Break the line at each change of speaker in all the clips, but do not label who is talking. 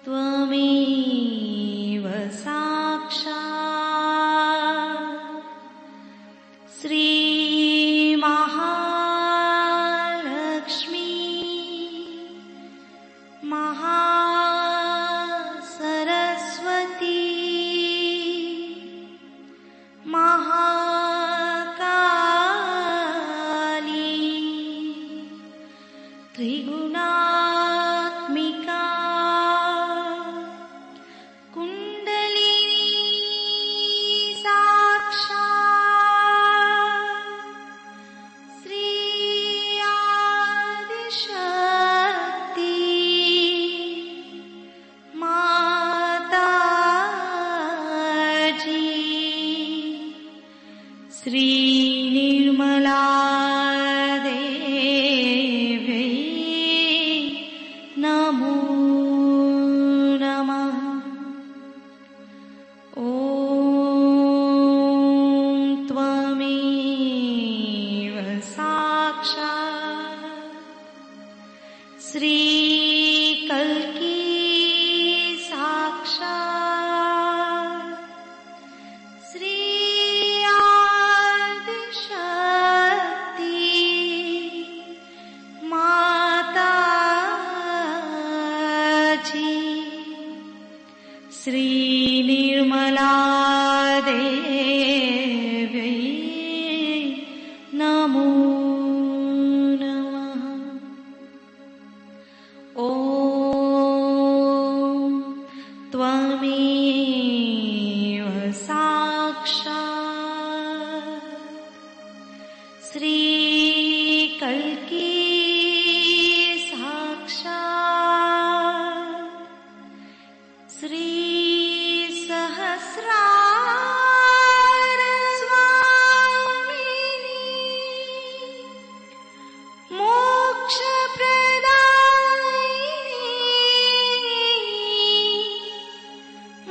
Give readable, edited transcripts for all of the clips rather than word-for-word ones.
त्वमेव साक्षात् श्रीमहालक्ष्मी महासरस्वती महाकाली त्रिगुणात्मिका कुण्डलिनी साक्षात् श्री आदिशक्ति माताजी श्री निर्मला देवी नमो नमः। ॐ त्वमेव साक्षात् श्री कल्की साक्षात् श्री आदिशक्ति माताजी श्री निर्मला देवी नमो नमः। ॐ त्वमेव साक्षात् श्री कल्की साक्षात् श्री सहस्रार स्वामिनी मोक्ष प्रदायिनी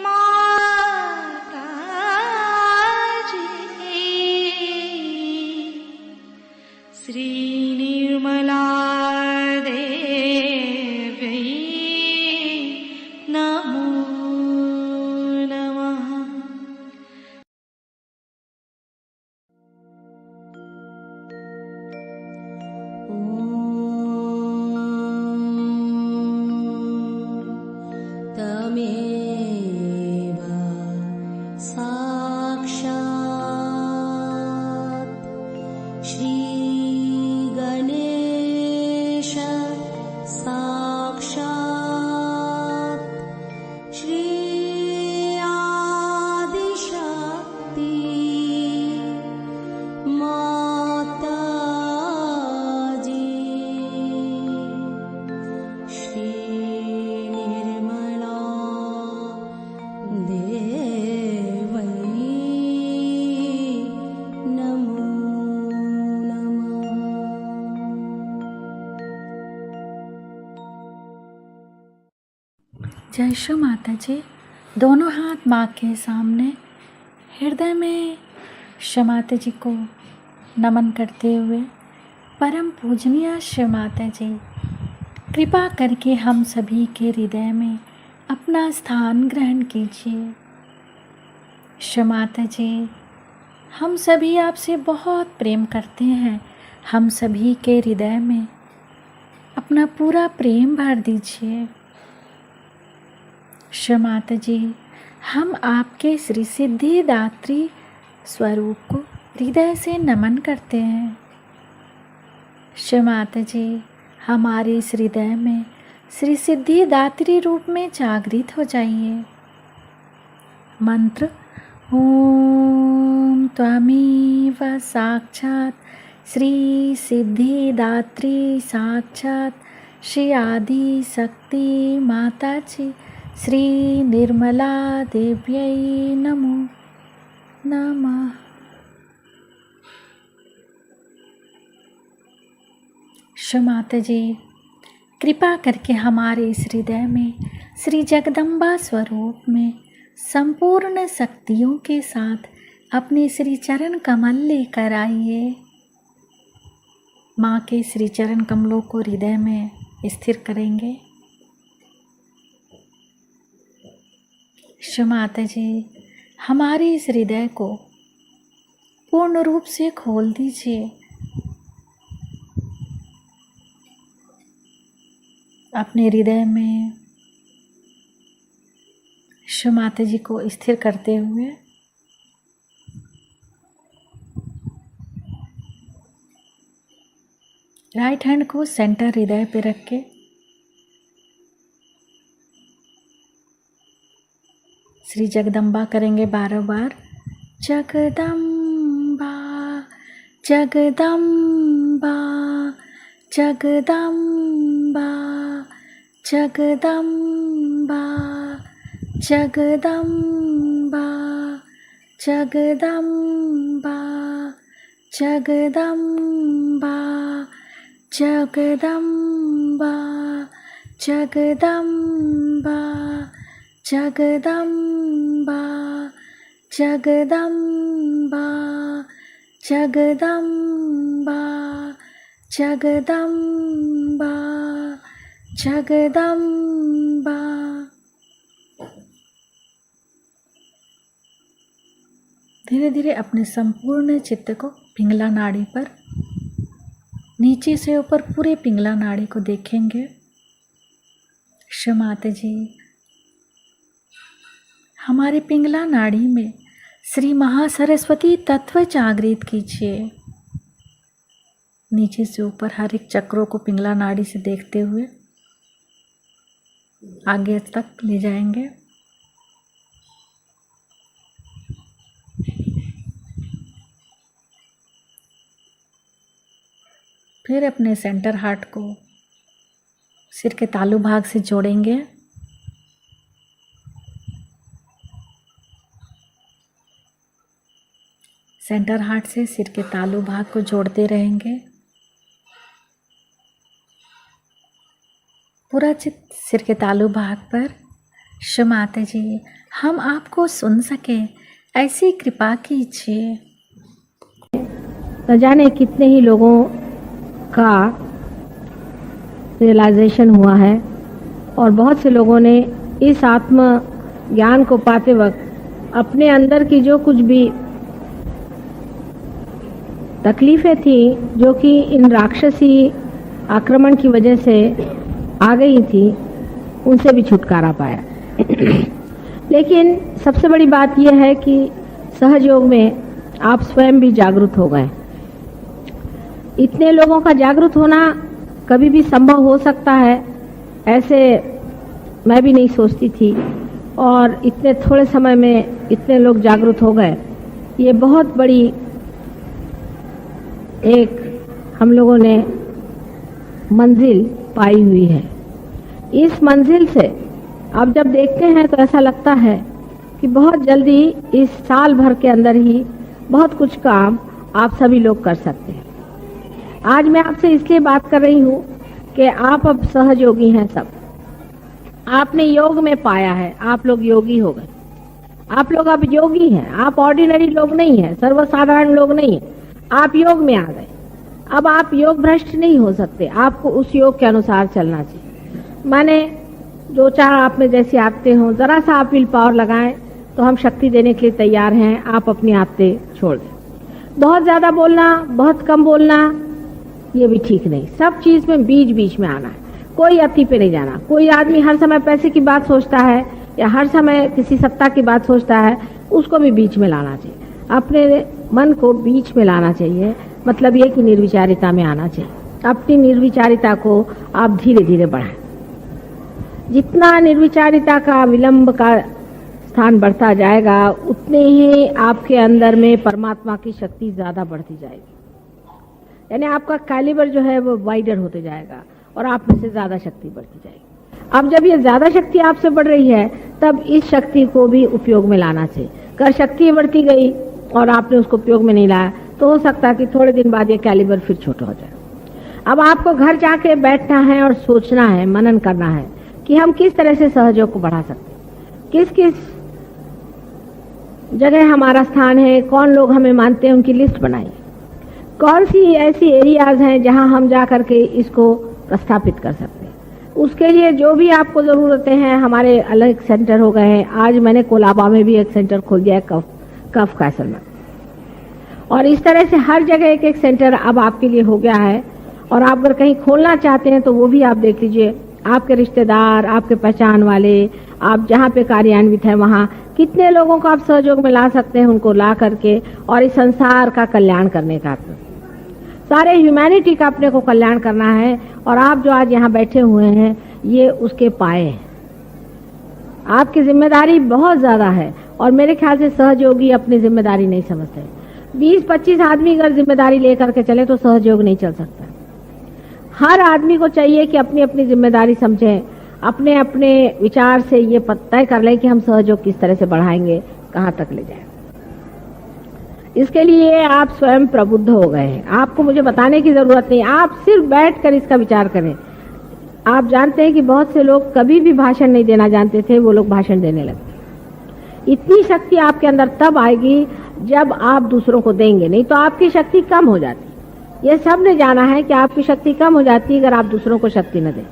माताजी श्री निर्मला देवी नमो नमः।
तमेव साक्षात् श्री गणेश साक्षात् श्री आदिशक्ति माताजी श्री निर्मला देवी नमो नमः।
जय श्री माता जी। दोनों हाथ माँ के सामने हृदय में श्री माता जी को नमन करते हुए, परम पूजनीय श्री माता जी, कृपा करके हम सभी के हृदय में अपना स्थान ग्रहण कीजिए। श्री माता जी, हम सभी आपसे बहुत प्रेम करते हैं। हम सभी के हृदय में अपना पूरा प्रेम भर दीजिए। श्री माता जी, हम आपके श्री सिद्धिदात्री स्वरूप को हृदय से नमन करते हैं। श्री माता जी, हमारे इस हृदय में श्री सिद्धिदात्री रूप में जागृत हो जाइए। मंत्र ओम त्वमेव साक्षात श्री सिद्धिदात्री साक्षात श्री आदि शक्ति माता जी श्री निर्मला देव्यै नमो नमः। माता जी कृपा करके हमारे इस हृदय में श्री जगदम्बा स्वरूप में संपूर्ण शक्तियों के साथ अपने श्री चरण कमल लेकर आइए। माँ के श्री चरण कमलों को हृदय में स्थिर करेंगे। माता जी हमारे इस हृदय को पूर्ण रूप से खोल दीजिए। अपने हृदय में माता जी को स्थिर करते हुए राइट हैंड को सेंटर हृदय पे रख के श्री जगदम्बा करेंगे 12 बार। जगदम्बा जगदम्बा जगदम्बा जगदम्बा जगदम्बा जगदम्बा जगदम्बा जगदम्बा जगदम्बा जगदम्बा जगदम्बा जगदम्बा जगदम्बा जगदम्बा। धीरे धीरे अपने संपूर्ण चित्त को पिंगला नाड़ी पर नीचे से ऊपर पूरे पिंगला नाड़ी को देखेंगे। माता जी हमारे पिंगला नाड़ी में श्री महासरस्वती तत्व जागृत कीजिए। नीचे से ऊपर हर एक चक्रों को पिंगला नाड़ी से देखते हुए आगे तक ले जाएंगे। फिर अपने सेंटर हार्ट को सिर के तालू भाग से जोड़ेंगे। सेंटर हार्ट से सिर के तालू भाग को जोड़ते रहेंगे। पूरा चित्त सिर के तालू भाग पर। माता जी हम आपको सुन सके ऐसी कृपा कीजिए।
न जाने कितने ही लोगों का रियलाइजेशन हुआ है और बहुत से लोगों ने इस आत्म ज्ञान को पाते वक्त अपने अंदर की जो कुछ भी तकलीफें थी जो कि इन राक्षसी आक्रमण की वजह से आ गई थी उनसे भी छुटकारा पाया। लेकिन सबसे बड़ी बात यह है कि सहयोग में आप स्वयं भी जागरूक हो गए। इतने लोगों का जागरूक होना कभी भी संभव हो सकता है ऐसे मैं भी नहीं सोचती थी, और इतने थोड़े समय में इतने लोग जागरूक हो गए, ये बहुत बड़ी एक हम लोगों ने मंजिल पाई हुई है। इस मंजिल से अब जब देखते हैं तो ऐसा लगता है कि बहुत जल्दी इस साल भर के अंदर ही बहुत कुछ काम आप सभी लोग कर सकते हैं। आज मैं आपसे इसलिए बात कर रही हूँ कि आप अब सहयोगी हैं। सब आपने योग में पाया है, आप लोग योगी हो गए। आप लोग अब योगी हैं, आप ऑर्डिनरी लोग नहीं हैं, सर्वसाधारण लोग नहीं हैं, आप योग में आ गए। अब आप योग भ्रष्ट नहीं हो सकते, आपको उस योग के अनुसार चलना चाहिए। माने जो चाह आप में जैसी आते हो, जरा सा आप विल पावर लगाएं तो हम शक्ति देने के लिए तैयार हैं। आप अपनी आदतें छोड़ दें। बहुत ज्यादा बोलना, बहुत कम बोलना, ये भी ठीक नहीं। सब चीज में बीच बीच में आना है, कोई अति पे नहीं जाना। कोई आदमी हर समय पैसे की बात सोचता है या हर समय किसी सत्ता की बात सोचता है, उसको भी बीच में लाना चाहिए। अपने मन को बीच में लाना चाहिए, मतलब ये कि निर्विचारिता में आना चाहिए। अपनी निर्विचारिता को आप धीरे धीरे बढ़ाएं। जितना निर्विचारिता का विलंब का स्थान बढ़ता जाएगा उतने ही आपके अंदर में परमात्मा की शक्ति ज्यादा बढ़ती जाएगी। यानी आपका कैलिबर जो है वो वाइडर होते जाएगा और आप में से ज्यादा शक्ति बढ़ती जाएगी। अब जब ये ज्यादा शक्ति आपसे बढ़ रही है तब इस शक्ति को भी उपयोग में लाना चाहिए। अगर शक्ति बढ़ती गई और आपने उसको उपयोग में नहीं लाया तो हो सकता है कि थोड़े दिन बाद ये कैलिबर फिर छोटा हो जाए। अब आपको घर जाके बैठना है और सोचना है, मनन करना है कि हम किस तरह से सहयोग को बढ़ा सकते हैं, किस किस जगह हमारा स्थान है, कौन लोग हमें मानते हैं, उनकी लिस्ट बनाइए। कौन सी ऐसी एरियाज हैं जहां हम जा करके इसको प्रस्थापित कर सकते हैं। उसके लिए जो भी आपको जरूरतें हैं, हमारे अलग सेंटर हो गए हैं। आज मैंने कोलाबा में भी एक सेंटर खोल दिया है, कफ कैसल में, और इस तरह से हर जगह एक एक सेंटर अब आपके लिए हो गया है। और आप अगर कहीं खोलना चाहते हैं तो वो भी आप देख लीजिए, आपके रिश्तेदार, आपके पहचान वाले, आप जहाँ पे कार्यान्वित है वहाँ कितने लोगों को आप सहयोग में ला सकते हैं, उनको ला करके और इस संसार का कल्याण करने का, सारे ह्यूमैनिटी का अपने को कल्याण करना है। और आप जो आज यहाँ बैठे हुए हैं ये उसके पाए हैं। आपकी जिम्मेदारी बहुत ज्यादा है और मेरे ख्याल से सहयोगी अपनी जिम्मेदारी नहीं समझते। 20-25 आदमी अगर जिम्मेदारी लेकर के चले तो सहयोग नहीं चल सकता। हर आदमी को चाहिए कि अपनी अपनी जिम्मेदारी समझे, अपने अपने विचार से ये तय कर ले कि हम सहयोग किस तरह से बढ़ाएंगे, कहाँ तक ले जाए। इसके लिए आप स्वयं प्रबुद्ध हो गए हैं, आपको मुझे बताने की जरूरत नहीं, आप सिर्फ बैठकर इसका विचार करें। आप जानते हैं कि बहुत से लोग कभी भी भाषण नहीं देना जानते थे, वो लोग भाषण देने लगे। इतनी शक्ति आपके अंदर तब आएगी जब आप दूसरों को देंगे, नहीं तो आपकी शक्ति कम हो जाती। ये सब ने जाना है कि आपकी शक्ति कम हो जाती है अगर आप दूसरों को शक्ति न दें।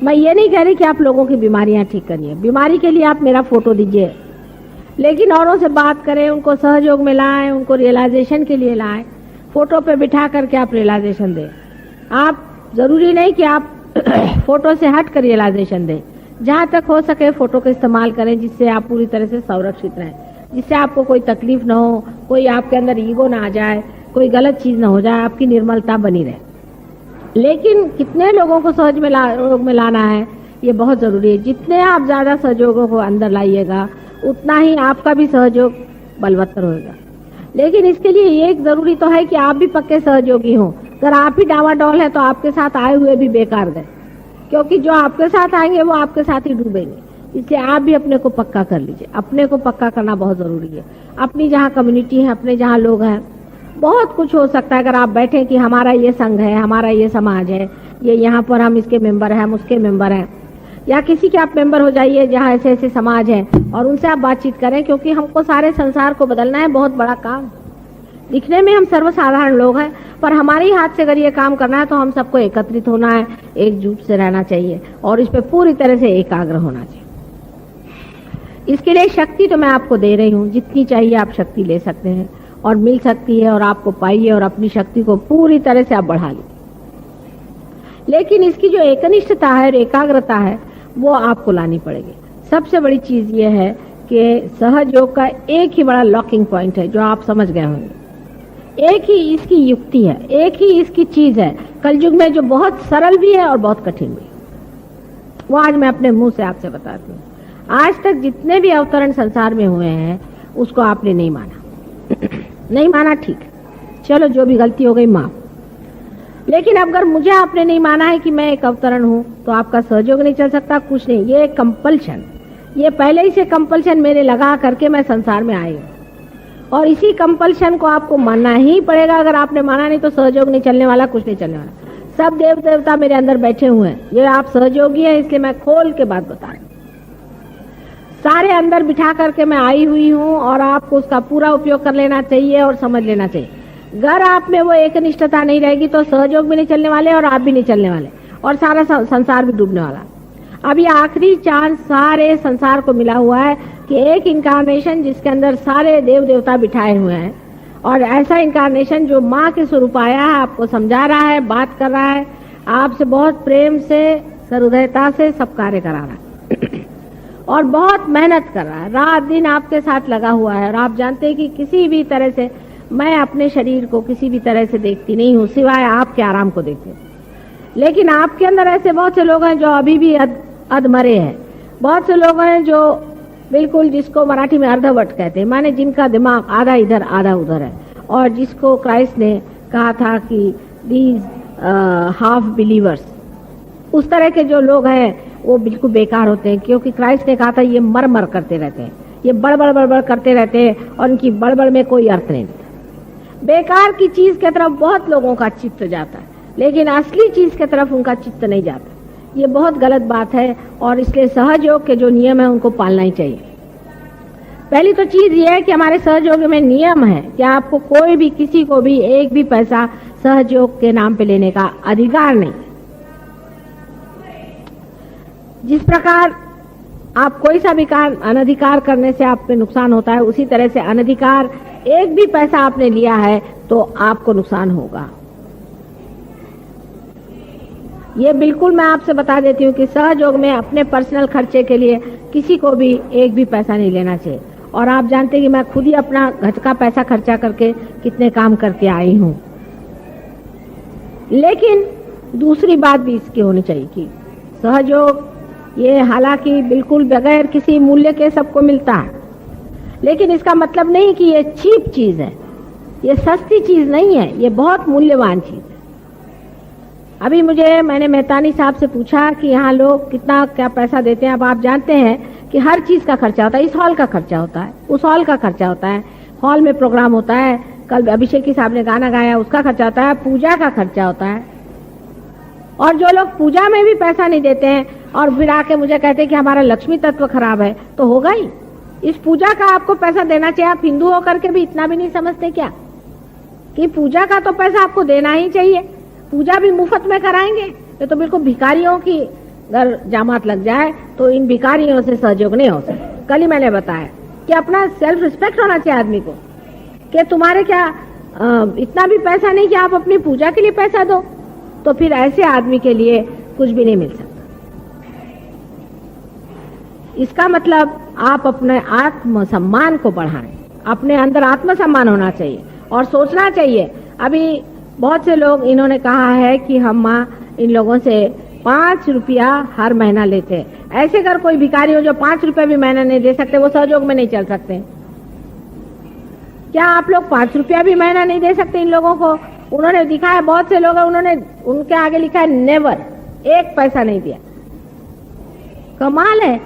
मैं ये नहीं कह रही कि आप लोगों की बीमारियां ठीक करिए, बीमारी के लिए आप मेरा फोटो दीजिए, लेकिन औरों से बात करें, उनको सहयोग में लाएं, उनको रियलाइजेशन के लिए लाएं। फोटो पे बिठा करके आप रियलाइजेशन दें। आप जरूरी नहीं कि आप फोटो से हट कर रियलाइजेशन दें, जहां तक हो सके फोटो का इस्तेमाल करें जिससे आप पूरी तरह से संरक्षित रहें, जिससे आपको कोई तकलीफ न हो, कोई आपके अंदर ईगो ना आ जाए, कोई गलत चीज ना हो जाए, आपकी निर्मलता बनी रहे। लेकिन कितने लोगों को सहयोग में लाना है ये बहुत जरूरी है। जितने आप ज्यादा सहयोगों को अंदर लाइएगा उतना ही आपका भी सहयोग बलवत्तर होगा। लेकिन इसके लिए एक जरूरी तो है कि आप भी पक्के सहयोगी हों। अगर आप ही डावाडोल है तो आपके साथ आए हुए भी बेकार गए, क्योंकि जो आपके साथ आएंगे वो आपके साथ ही डूबेंगे। इसलिए आप भी अपने को पक्का कर लीजिए। अपने को पक्का करना बहुत जरूरी है। अपनी जहाँ कम्युनिटी है, अपने जहाँ लोग हैं, बहुत कुछ हो सकता है। अगर आप बैठे कि हमारा ये संघ है, हमारा ये समाज है, ये यहाँ पर हम इसके मेंबर हैं, हम उसके मेंबर हैं, या किसी के आप मेंबर हो जाइए जहाँ ऐसे ऐसे समाज है और उनसे आप बातचीत करें, क्योंकि हमको सारे संसार को बदलना है। बहुत बड़ा काम। दिखने में हम सर्वसाधारण लोग हैं, पर हमारे ही हाथ से अगर ये काम करना है तो हम सबको एकत्रित होना है, एकजुट से रहना चाहिए और इस पे पूरी तरह से एकाग्र होना चाहिए। इसके लिए शक्ति तो मैं आपको दे रही हूँ, जितनी चाहिए आप शक्ति ले सकते हैं और मिल सकती है, और आपको पाइए और अपनी शक्ति को पूरी तरह से आप बढ़ा लीजिए। लेकिन इसकी जो एकनिष्ठता है और एकाग्रता है वो आपको लानी पड़ेगी। सबसे बड़ी चीज ये है कि सहयोग का एक ही बड़ा लॉकिंग पॉइंट है जो आप समझ गए होंगे। एक ही इसकी युक्ति है, एक ही इसकी चीज है कलयुग में जो बहुत सरल भी है और बहुत कठिन भी है। वो आज मैं अपने मुंह से आपसे बताती हूँ। आज तक जितने भी अवतरण संसार में हुए हैं उसको आपने नहीं माना। नहीं माना, ठीक, चलो जो भी गलती हो गई माफ। लेकिन अगर मुझे आपने नहीं माना है कि मैं एक अवतरण हूं तो आपका सहयोग नहीं चल सकता, कुछ नहीं। ये कंपल्शन, ये पहले ही से कंपल्शन मेरे लगा करके मैं संसार में आई हूँ और इसी कंपल्शन को आपको मानना ही पड़ेगा। अगर आपने माना नहीं तो सहयोग नहीं चलने वाला, कुछ नहीं चलने वाला। सब देव देवता मेरे अंदर बैठे हुए हैं, ये आप सहयोगी हैं, इसलिए मैं खोल के बात बता रही हूँ। सारे अंदर बिठा करके मैं आई हुई हूँ और आपको उसका पूरा उपयोग कर लेना चाहिए और समझ लेना चाहिए। अगर आप में वो एकनिष्ठता नहीं रहेगी तो सहयोग भी नहीं चलने वाले और आप भी नहीं चलने वाले और सारा संसार भी डूबने वाला। अब ये आखिरी चांस सारे संसार को मिला हुआ है कि एक इनकारनेशन जिसके अंदर सारे देव देवता बिठाए हुए हैं, और ऐसा इनकारनेशन जो माँ के स्वरूप आया है, आपको समझा रहा है, बात कर रहा है, आपसे बहुत प्रेम से, सहृदयता से सब कार्य करा रहा है और बहुत मेहनत कर रहा है, रात दिन आपके साथ लगा हुआ है। और आप जानते हैं कि किसी भी तरह से मैं अपने शरीर को किसी भी तरह से देखती नहीं हूँ सिवाय आपके आराम को देखते। लेकिन आपके अंदर ऐसे बहुत से लोग हैं जो अभी भी अधमरे हैं। बहुत से लोग हैं जो बिल्कुल, जिसको मराठी में अर्धवट कहते हैं, माने जिनका दिमाग आधा इधर आधा उधर है, और जिसको क्राइस्ट ने कहा था कि दीज हाफ बिलीवर्स, उस तरह के जो लोग हैं वो बिल्कुल बेकार होते हैं, क्योंकि क्राइस्ट ने कहा था ये मर मर करते रहते हैं, ये बड़बड़ बड़बड़ करते रहते हैं और इनकी बड़बड़ में कोई अर्थ नहीं। बेकार की चीज की तरफ बहुत लोगों का चित्त जाता है, लेकिन असली चीज की तरफ उनका चित्त नहीं जाता। ये बहुत गलत बात है, और इसलिए सहयोग के जो नियम है उनको पालना ही चाहिए। पहली तो चीज ये है कि हमारे सहयोग में नियम है कि आपको कोई भी, किसी को भी एक भी पैसा सहयोग के नाम पे लेने का अधिकार नहीं। जिस प्रकार आप कोई सा भी काम अनधिकार करने से आप पे नुकसान होता है, उसी तरह से अनधिकार एक भी पैसा आपने लिया है तो आपको नुकसान होगा। ये बिल्कुल मैं आपसे बता देती हूँ कि सहयोग में अपने पर्सनल खर्चे के लिए किसी को भी एक भी पैसा नहीं लेना चाहिए। और आप जानते हैं कि मैं खुद ही अपना घर का पैसा खर्चा करके कितने काम करके आई हूँ। लेकिन दूसरी बात भी इसकी होनी चाहिए कि सहयोग ये हालांकि बिल्कुल बगैर किसी मूल्य के सबको मिलता है, लेकिन इसका मतलब नहीं कि ये चीप चीज है, ये सस्ती चीज नहीं है, ये बहुत मूल्यवान चीज है। अभी मैंने मेहतानी साहब से पूछा कि यहाँ लोग कितना क्या पैसा देते हैं। अब आप जानते हैं कि हर चीज का खर्चा होता है, इस हॉल का खर्चा होता है, उस हॉल का खर्चा होता है, हॉल में प्रोग्राम होता है, कल अभिषेक की साहब ने गाना गाया उसका खर्चा होता है, पूजा का खर्चा होता है। और जो लोग पूजा में भी पैसा नहीं देते हैं और फिर आके मुझे कहते हैं कि हमारा लक्ष्मी तत्व खराब है, तो होगा ही। इस पूजा का आपको पैसा देना चाहिए। आप हिंदू होकर के भी इतना भी नहीं समझते क्या कि पूजा का तो पैसा आपको देना ही चाहिए। पूजा भी मुफ्त में कराएंगे, ये तो बिल्कुल भिखारियों की अगर जामात लग जाए तो इन भिखारियों से सहयोग नहीं हो सकता। कल ही मैंने बताया कि अपना सेल्फ रिस्पेक्ट होना चाहिए आदमी को, कि तुम्हारे क्या इतना भी पैसा नहीं कि आप अपनी पूजा के लिए पैसा दो, तो फिर ऐसे आदमी के लिए कुछ भी नहीं मिल सकता। इसका मतलब आप अपने आत्मसम्मान को बढ़ाएं, अपने अंदर आत्मसम्मान होना चाहिए और सोचना चाहिए। अभी बहुत से लोग इन्होंने कहा है कि हम इन लोगों से 5 रुपया हर महीना लेते हैं। ऐसे अगर कोई भिखारी हो जो 5 रुपया भी महीना नहीं दे सकते, वो सहयोग में नहीं चल सकते। क्या आप लोग 5 रुपया भी महीना नहीं दे सकते इन लोगों को? उन्होंने दिखाया, बहुत से लोग हैं, उन्होंने उनके आगे लिखा है नेवर, एक पैसा नहीं दिया। कमाल है।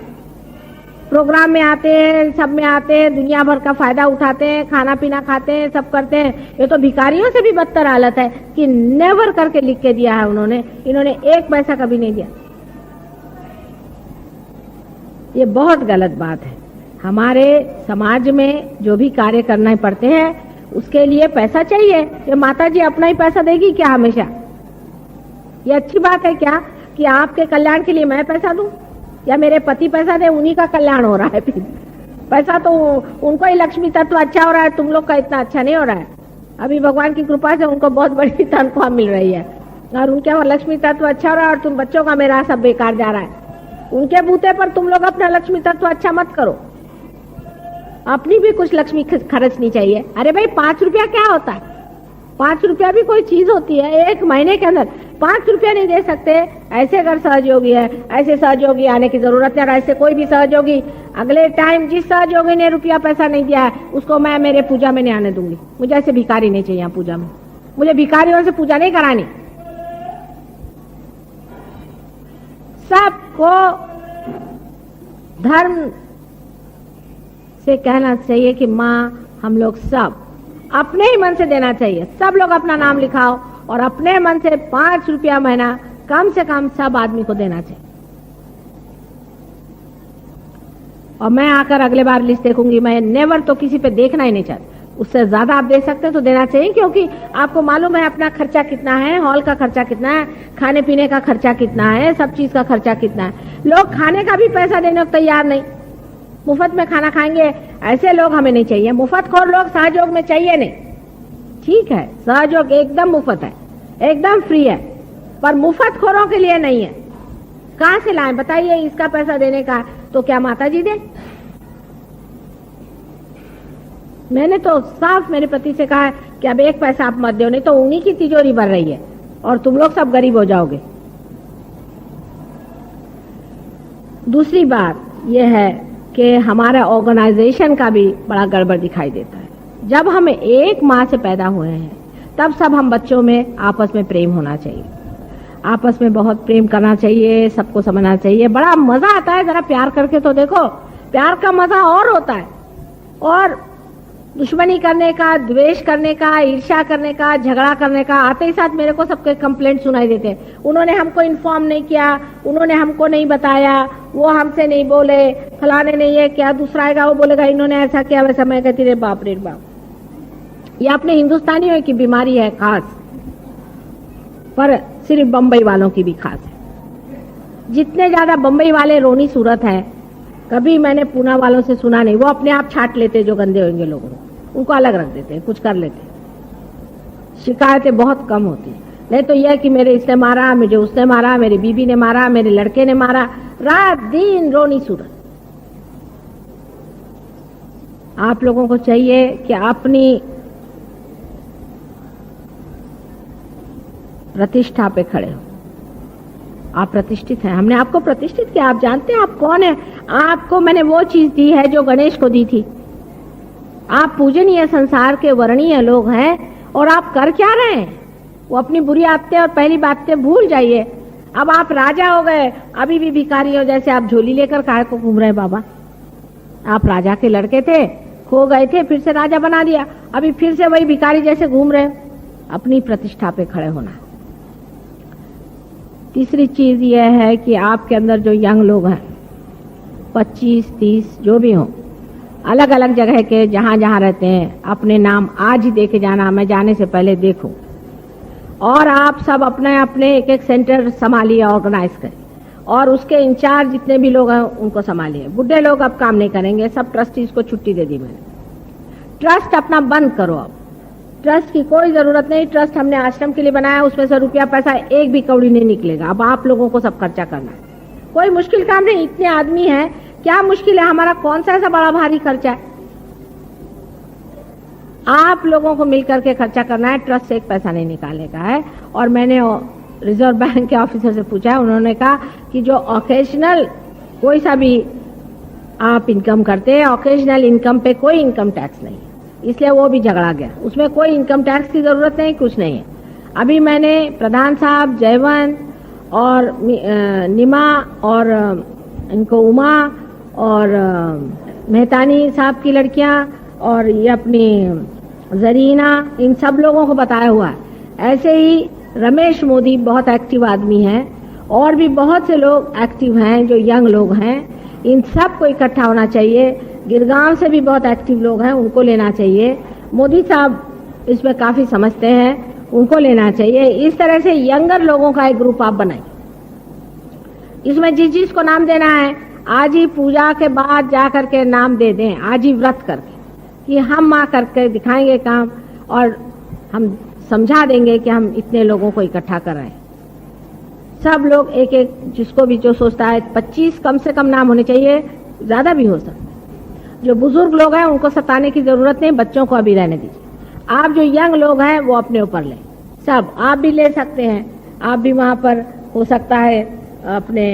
प्रोग्राम में आते हैं, सब में आते हैं, दुनिया भर का फायदा उठाते हैं, खाना पीना खाते हैं, सब करते हैं। ये तो भिखारियों से भी बदतर हालत है कि नेवर करके लिख के दिया है उन्होंने, इन्होंने एक पैसा कभी नहीं दिया। ये बहुत गलत बात है। हमारे समाज में जो भी कार्य करना पड़ते हैं उसके लिए पैसा चाहिए। ये माता जी अपना ही पैसा देगी क्या हमेशा? ये अच्छी बात है क्या कि आपके कल्याण के लिए मैं पैसा दूं या मेरे पति पैसा दे, उन्हीं का कल्याण हो रहा है। फिर पैसा तो उनको ही लक्ष्मी तत्व अच्छा हो रहा है, तुम लोग का इतना अच्छा नहीं हो रहा है। अभी भगवान की कृपा से उनको बहुत बड़ी तनख्वाह मिल रही है और उनके वहां लक्ष्मी तत्व अच्छा हो रहा है, और तुम बच्चों का मेरा सब बेकार जा रहा है। उनके बूते पर तुम लोग अपना लक्ष्मी तत्व अच्छा मत करो, अपनी भी कुछ लक्ष्मी खर्चनी चाहिए। अरे भाई 5 रुपया क्या होता है? 5 रुपया भी कोई चीज होती है? एक महीने के अंदर 5 रुपया नहीं दे सकते, ऐसे अगर सहयोगी है, ऐसे सहयोगी आने की जरूरत है। और ऐसे कोई भी सहयोगी अगले टाइम जिस सहयोगी ने रुपया पैसा नहीं दिया है उसको मैं मेरे पूजा में नहीं आने दूंगी। मुझे ऐसे भिखारी नहीं चाहिए पूजा में, मुझे भिखारियों से पूजा नहीं करानी। सबको धर्म से कहना चाहिए कि माँ हम लोग सब अपने ही मन से देना चाहिए। सब लोग अपना नाम लिखाओ और अपने मन से 5 रुपया महीना कम से कम सब आदमी को देना चाहिए। और मैं आकर अगले बार लिस्ट देखूंगी, मैं नेवर तो किसी पे देखना ही नहीं चाहती। उससे ज्यादा आप दे सकते हैं तो देना चाहिए, क्योंकि आपको मालूम है अपना खर्चा कितना है, हॉल का खर्चा कितना है, खाने पीने का खर्चा कितना है, सब चीज का खर्चा कितना है। लोग खाने का भी पैसा देने को तैयार नहीं, मुफ्त में खाना खाएंगे। ऐसे लोग हमें नहीं चाहिए। मुफ्त खोर लोग सहयोग में चाहिए नहीं। ठीक है, सहयोग एकदम मुफ्त है, एकदम फ्री है, पर मुफ्त खोरों के लिए नहीं है। कहां से लाएं बताइए? इसका पैसा देने का तो क्या माता जी दे? मैंने तो साफ मेरे पति से कहा कि अब एक पैसा आप मत दो, नहीं तो उन्हीं की तिजोरी भर रही है और तुम लोग सब गरीब हो जाओगे। दूसरी बात यह है कि हमारा ऑर्गेनाइजेशन का भी बड़ा गड़बड़ दिखाई देता है। जब हम एक माँ से पैदा हुए हैं तब सब हम बच्चों में आपस में प्रेम होना चाहिए, आपस में बहुत प्रेम करना चाहिए, सबको समझना चाहिए। बड़ा मजा आता है, जरा प्यार करके तो देखो, प्यार का मजा और होता है। और दुश्मनी करने का, द्वेष करने का, ईर्ष्या करने का, झगड़ा करने का, आते ही साथ मेरे को सबके कंप्लेंट सुनाई देते हैं। उन्होंने हमको इन्फॉर्म नहीं किया, उन्होंने हमको नहीं बताया, वो हमसे नहीं बोले, फलाने ने ये किया, दूसरा आएगा वो बोलेगा इन्होंने ऐसा किया वैसा। मैं कहती रे बाप रे बाप, ये अपने हिंदुस्तानियों की बीमारी है खास, पर सिर्फ बम्बई वालों की भी खास है। जितने ज्यादा बम्बई वाले रोनी सूरत है, कभी मैंने पूना वालों से सुना नहीं। वो अपने आप छाट लेते जो गंदे होंगे लोगों, उनको अलग रख देते, कुछ कर लेते, शिकायतें बहुत कम होती। नहीं तो यह कि मेरे इसने मारा, मुझे उसने मारा, मेरी बीबी ने मारा, मेरे लड़के ने मारा, रात दिन रोनी सूरत। आप लोगों को चाहिए कि अपनी प्रतिष्ठा पे खड़े हो। आप प्रतिष्ठित हैं, हमने आपको प्रतिष्ठित किया, आप जानते हैं आप कौन है। आपको मैंने वो चीज दी है जो गणेश को दी थी। आप पूजनीय संसार के वर्णीय लोग हैं और आप कर क्या रहे हैं? वो अपनी बुरी आदतें और पहली बातें भूल जाइए। अब आप राजा हो गए, अभी भी भिखारी हो जैसे आप झोली लेकर काहे को घूम रहे बाबा? आप राजा के लड़के थे, खो गए थे, फिर से राजा बना दिया, अभी फिर से वही भिखारी जैसे घूम रहे। अपनी प्रतिष्ठा पे खड़े होना। तीसरी चीज यह है कि आपके अंदर जो यंग लोग हैं, 25, 30 जो भी हो, अलग अलग जगह के जहां जहां रहते हैं, अपने नाम आज ही देके जाना, मैं जाने से पहले देखूं। और आप सब अपने अपने एक एक सेंटर संभालिए, ऑर्गेनाइज करें, और उसके इंचार्ज जितने भी लोग हैं उनको संभालिए। बुढ़े लोग अब काम नहीं करेंगे, सब ट्रस्टीज को छुट्टी दे दी मैंने। ट्रस्ट अपना बंद करो, अब ट्रस्ट की कोई जरूरत नहीं। ट्रस्ट हमने आश्रम के लिए बनाया, उसमें से रुपया पैसा एक भी कौड़ी नहीं निकलेगा। अब आप लोगों को सब खर्चा करना है, कोई मुश्किल काम नहीं। इतने आदमी हैं, क्या मुश्किल है? हमारा कौन सा ऐसा बड़ा भारी खर्चा है? आप लोगों को मिलकर के खर्चा करना है, ट्रस्ट से एक पैसा नहीं निकालने का है। और मैंने रिजर्व बैंक के ऑफिसर से पूछा है, उन्होंने कहा कि जो ओकेजनल कोई सा भी आप इनकम करते हैं, ओकेजनल इनकम पे कोई इनकम टैक्स नहीं, इसलिए वो भी झगड़ा गया। उसमें कोई इनकम टैक्स की जरूरत नहीं, कुछ नहीं है। अभी मैंने प्रधान साहब, जयवंत और निमा और इनको उमा और मेहतानी साहब की लड़कियां और ये अपनी जरीना, इन सब लोगों को बताया हुआ है। ऐसे ही रमेश मोदी बहुत एक्टिव आदमी है, और भी बहुत से लोग एक्टिव हैं जो यंग लोग हैं। इन सब को इकट्ठा होना चाहिए। गिरगांव से भी बहुत एक्टिव लोग हैं, उनको लेना चाहिए। मोदी साहब इसमें काफी समझते हैं, उनको लेना चाहिए। इस तरह से यंगर लोगों का एक ग्रुप आप बनाएं। इसमें जिस चीज को नाम देना है, आज ही पूजा के बाद जा करके नाम दे दें, आज ही व्रत करके कि हम माँ करके दिखाएंगे काम, और हम समझा देंगे कि हम इतने लोगों को इकट्ठा कर रहे हैं। सब लोग एक एक, जिसको भी जो सोचता है, 25 कम से कम नाम होने चाहिए, ज्यादा भी हो सकता है। जो बुजुर्ग लोग हैं उनको सताने की जरूरत नहीं, बच्चों को अभी रहने दीजिए। आप जो यंग लोग हैं वो अपने ऊपर लें, सब आप भी ले सकते हैं। आप भी वहां पर हो सकता है अपने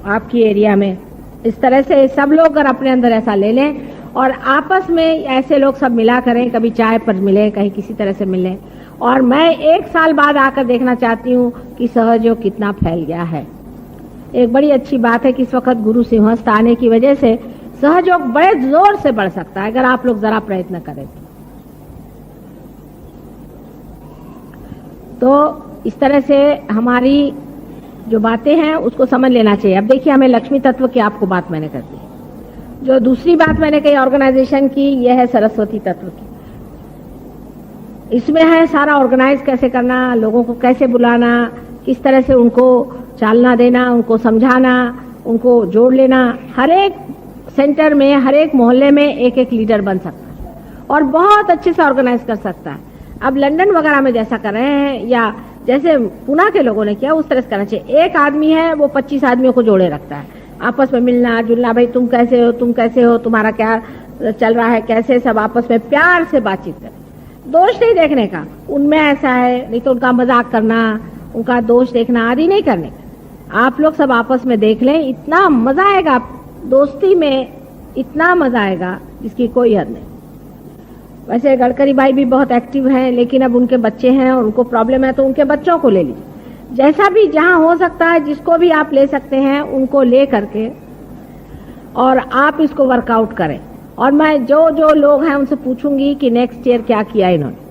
आपकी एरिया में, इस तरह से सब लोग अगर अपने अंदर ऐसा ले लें और आपस में ऐसे लोग सब मिला करें, कभी चाय पर मिले, कहीं किसी तरह से मिले। और मैं 1 साल बाद आकर देखना चाहती हूँ कि सहयोग कितना फैल गया है। एक बड़ी अच्छी बात है कि इस वक्त गुरु सिंहस्थ आने की वजह से सहयोग बड़े जोर से बढ़ सकता है, अगर आप लोग जरा प्रयत्न करें तो। इस तरह से हमारी जो बातें हैं उसको समझ लेना चाहिए। अब देखिए, हमें लक्ष्मी तत्व की आपको बात मैंने कर दी। जो दूसरी बात मैंने कही ऑर्गेनाइजेशन की, यह है सरस्वती तत्व की। इसमें है सारा ऑर्गेनाइज कैसे करना, लोगों को कैसे बुलाना, किस तरह से उनको चालना देना, उनको समझाना, उनको जोड़ लेना। हर एक सेंटर में, हर एक मोहल्ले में एक एक लीडर बन सकता है और बहुत अच्छे से ऑर्गेनाइज कर सकता है। अब लंदन वगैरह में जैसा कर रहे हैं या जैसे पुणे के लोगों ने किया, उस तरह से करना चाहिए। एक आदमी है वो 25 आदमियों को जोड़े रखता है, आपस में मिलना जुलना, भाई तुम कैसे हो, तुम कैसे हो, तुम्हारा क्या चल रहा है, कैसे, सब आपस में प्यार से बातचीत करें। दोष नहीं देखने का, उनमें ऐसा है, नहीं तो उनका मजाक करना, उनका दोष देखना आदि नहीं करने का। आप लोग सब आपस में देख लें, इतना मजा आएगा दोस्ती में, इतना मजा आएगा जिसकी कोई हद नहीं। वैसे गडकरी भाई भी बहुत एक्टिव हैं, लेकिन अब उनके बच्चे हैं, उनको प्रॉब्लम है, तो उनके बच्चों को ले लीजिए। जैसा भी जहां हो सकता है, जिसको भी आप ले सकते हैं उनको ले करके और आप इसको वर्कआउट करें। और मैं जो जो लोग हैं उनसे पूछूंगी कि नेक्स्ट ईयर क्या किया इन्होंने।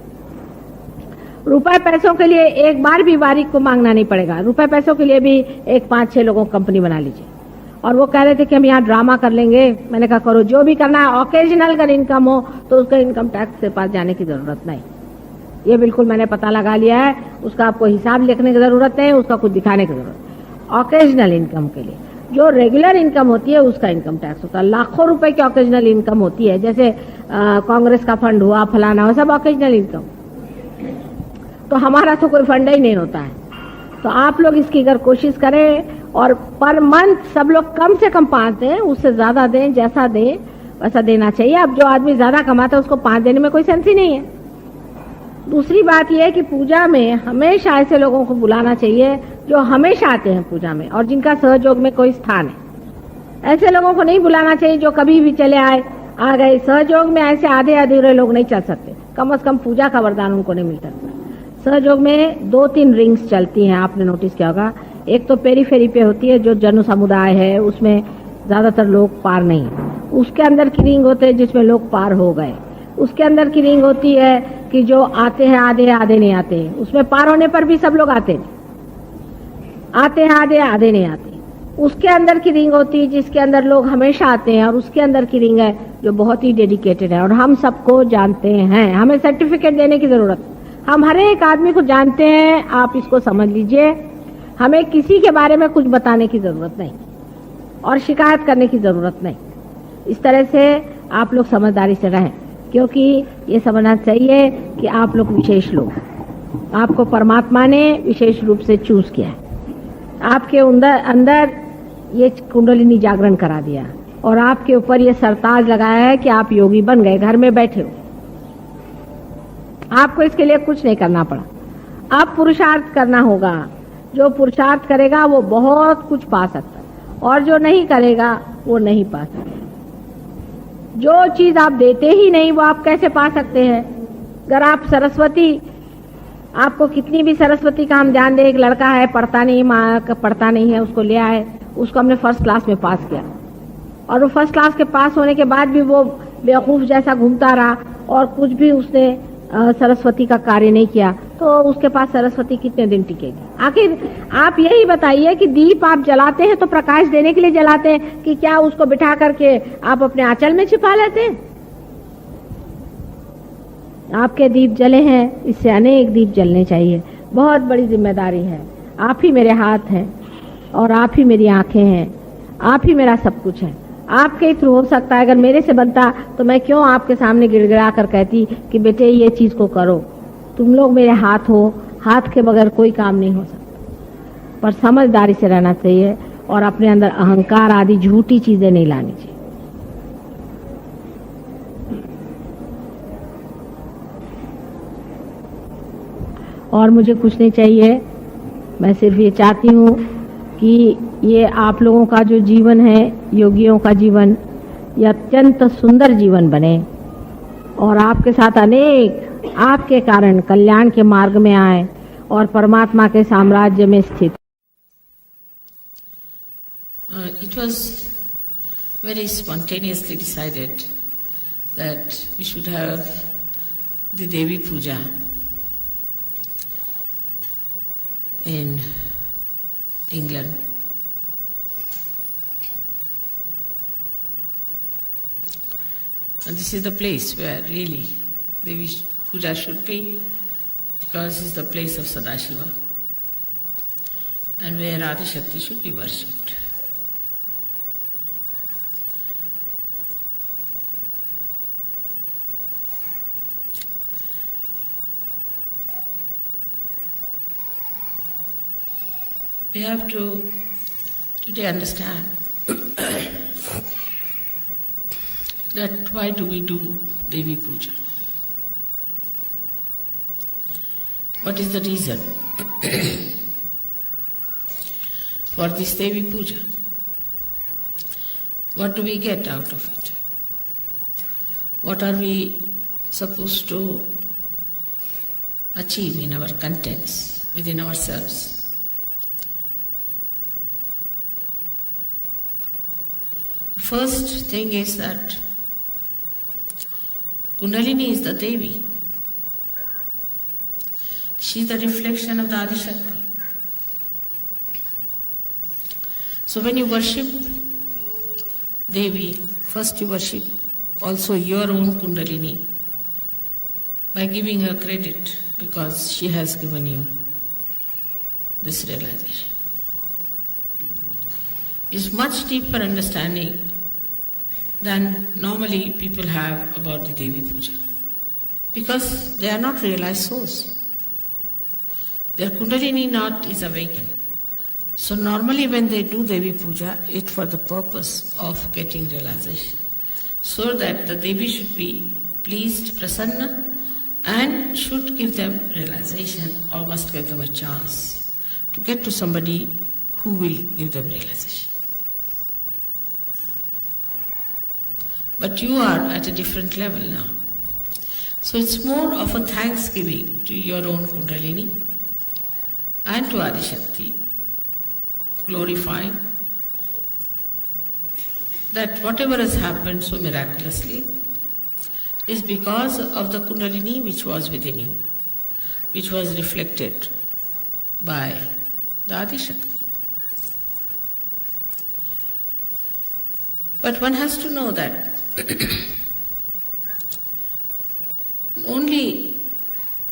रुपए पैसों के लिए एक बार भी वारिक को मांगना नहीं पड़ेगा। रुपए पैसों के लिए भी एक 5-6 लोगों को कंपनी बना लीजिए। और वो कह रहे थे कि हम यहाँ ड्रामा कर लेंगे, मैंने कहा करो, जो भी करना है। ऑकेजनल अगर इनकम हो तो उसका इनकम टैक्स के पास जाने की जरूरत नहीं, ये बिल्कुल मैंने पता लगा लिया है। उसका आपको हिसाब लिखने की जरूरत नहीं, उसका कुछ दिखाने की जरूरत। ऑकेजनल इनकम के लिए, जो रेगुलर इनकम होती है उसका इनकम टैक्स होता है। लाखों रुपए की ऑकेजनल इनकम होती है, जैसे कांग्रेस का फंड हुआ, फलाना हुआ, सब ऑकेजनल इनकम। तो हमारा तो कोई फंड ही नहीं होता है। तो आप लोग इसकी अगर कोशिश करें और पर मंथ सब लोग कम से कम 5 दें, उससे ज्यादा दें, जैसा दें वैसा देना चाहिए। अब जो आदमी ज्यादा कमाता है उसको 5 देने में कोई सेंस ही नहीं है। दूसरी बात यह है कि पूजा में हमेशा ऐसे लोगों को बुलाना चाहिए जो हमेशा आते हैं पूजा में और जिनका सहयोग में कोई स्थान है। ऐसे लोगों को नहीं बुलाना चाहिए जो कभी भी चले आए, आ गए। सहयोग में ऐसे आधे अधूरे लोग नहीं चल सकते, कम से कम पूजा का वरदान उनको नहीं मिल सकता। सहयोग में 2-3 रिंग्स चलती हैं, आपने नोटिस किया होगा। एक तो पेरीफेरी पे होती है, जो जन समुदाय है, उसमें ज्यादातर लोग पार नहीं है। उसके अंदर की रिंग होते हैं जिसमें लोग पार हो गए। उसके अंदर की रिंग होती है कि जो आते हैं आधे, आधे नहीं आते हैं। उसमें पार होने पर भी सब लोग आते हैं आधे, आधे नहीं आते। उसके अंदर की रिंग होती है जिसके अंदर लोग हमेशा आते हैं, और उसके अंदर की रिंग है जो बहुत ही डेडिकेटेड है और हम सबको जानते हैं। हमें सर्टिफिकेट देने की जरूरत, हम हर एक आदमी को जानते हैं। आप इसको समझ लीजिए, हमें किसी के बारे में कुछ बताने की जरूरत नहीं और शिकायत करने की जरूरत नहीं। इस तरह से आप लोग समझदारी से रहें, क्योंकि ये समझना चाहिए कि आप लोग विशेष लोग, आपको परमात्मा ने विशेष रूप से चूज किया है। आपके अंदर ये कुंडलिनी जागरण करा दिया और आपके ऊपर ये सरताज लगाया है कि आप योगी बन गए, घर में बैठे हो। आपको इसके लिए कुछ नहीं करना पड़ा। आप पुरुषार्थ करना होगा। जो पुरुषार्थ करेगा वो बहुत कुछ पा सकता है, और जो नहीं करेगा वो नहीं पा सकता। जो चीज आप देते ही नहीं वो आप कैसे पा सकते हैं? अगर आप सरस्वती, आपको कितनी भी सरस्वती का हम ध्यान दें, एक लड़का है पढ़ता नहीं, माँ का पढ़ता नहीं है, उसको ले आए, उसको हमने फर्स्ट क्लास में पास किया, और वो फर्स्ट क्लास के पास होने के बाद भी वो बेवकूफ जैसा घूमता रहा और कुछ भी उसने सरस्वती का कार्य नहीं किया, तो उसके पास सरस्वती कितने दिन टिकेगी? आखिर आप यही बताइए कि दीप आप जलाते हैं तो प्रकाश देने के लिए जलाते हैं कि क्या उसको बिठा करके आप अपने आंचल में छिपा लेते हैं? आपके दीप जले हैं, इससे अनेक दीप जलने चाहिए। बहुत बड़ी जिम्मेदारी है। आप ही मेरे हाथ हैं और आप ही मेरी आंखें हैं, आप ही मेरा सब कुछ है। आपके थ्रू हो सकता है। अगर मेरे से बनता तो मैं क्यों आपके सामने गिड़गिड़ा कर कहती कि बेटे ये चीज को करो। तुम लोग मेरे हाथ हो, हाथ के बगैर कोई काम नहीं हो सकता। पर समझदारी से रहना चाहिए और अपने अंदर अहंकार आदि झूठी चीजें नहीं लानी चाहिए। और मुझे कुछ नहीं चाहिए, मैं सिर्फ ये चाहती हूँ कि ये आप लोगों का जो जीवन है, योगियों का जीवन, ये अत्यंत सुंदर जीवन बने और आपके साथ अनेक आपके कारण कल्याण के मार्ग में आए और परमात्मा के साम्राज्य में स्थित।
It was very spontaneously decided that we should have the Devi Puja in England. And this is the place where really Devi Puja should be, because it's the place of Sadashiva and where Adi Shakti should be worshipped. We have to today understand that why do we do Devi Puja? What is the reason? for this Devi Puja. What do we get out of it? What are we supposed to achieve in our contents within ourselves? The first thing is that Kundalini is the Devi. She is the reflection of the Adi Shakti. So when you worship Devi, first you worship also your own Kundalini by giving her credit because she has given you this realization. It's much deeper understanding than normally people have about the Devi Puja, because they are not realized souls. Their Kundalini knot is awakened. So normally when they do Devi Puja, it's for the purpose of getting realization, so that the Devi should be pleased, prasanna, and should give them realization, or must give them a chance to get to somebody who will give them realization. But you are at a different level now. So it's more of a thanksgiving to your own Kundalini and to Adi Shakti, glorifying that whatever has happened so miraculously is because of the Kundalini which was within you, which was reflected by the Adi Shakti. But one has to know that only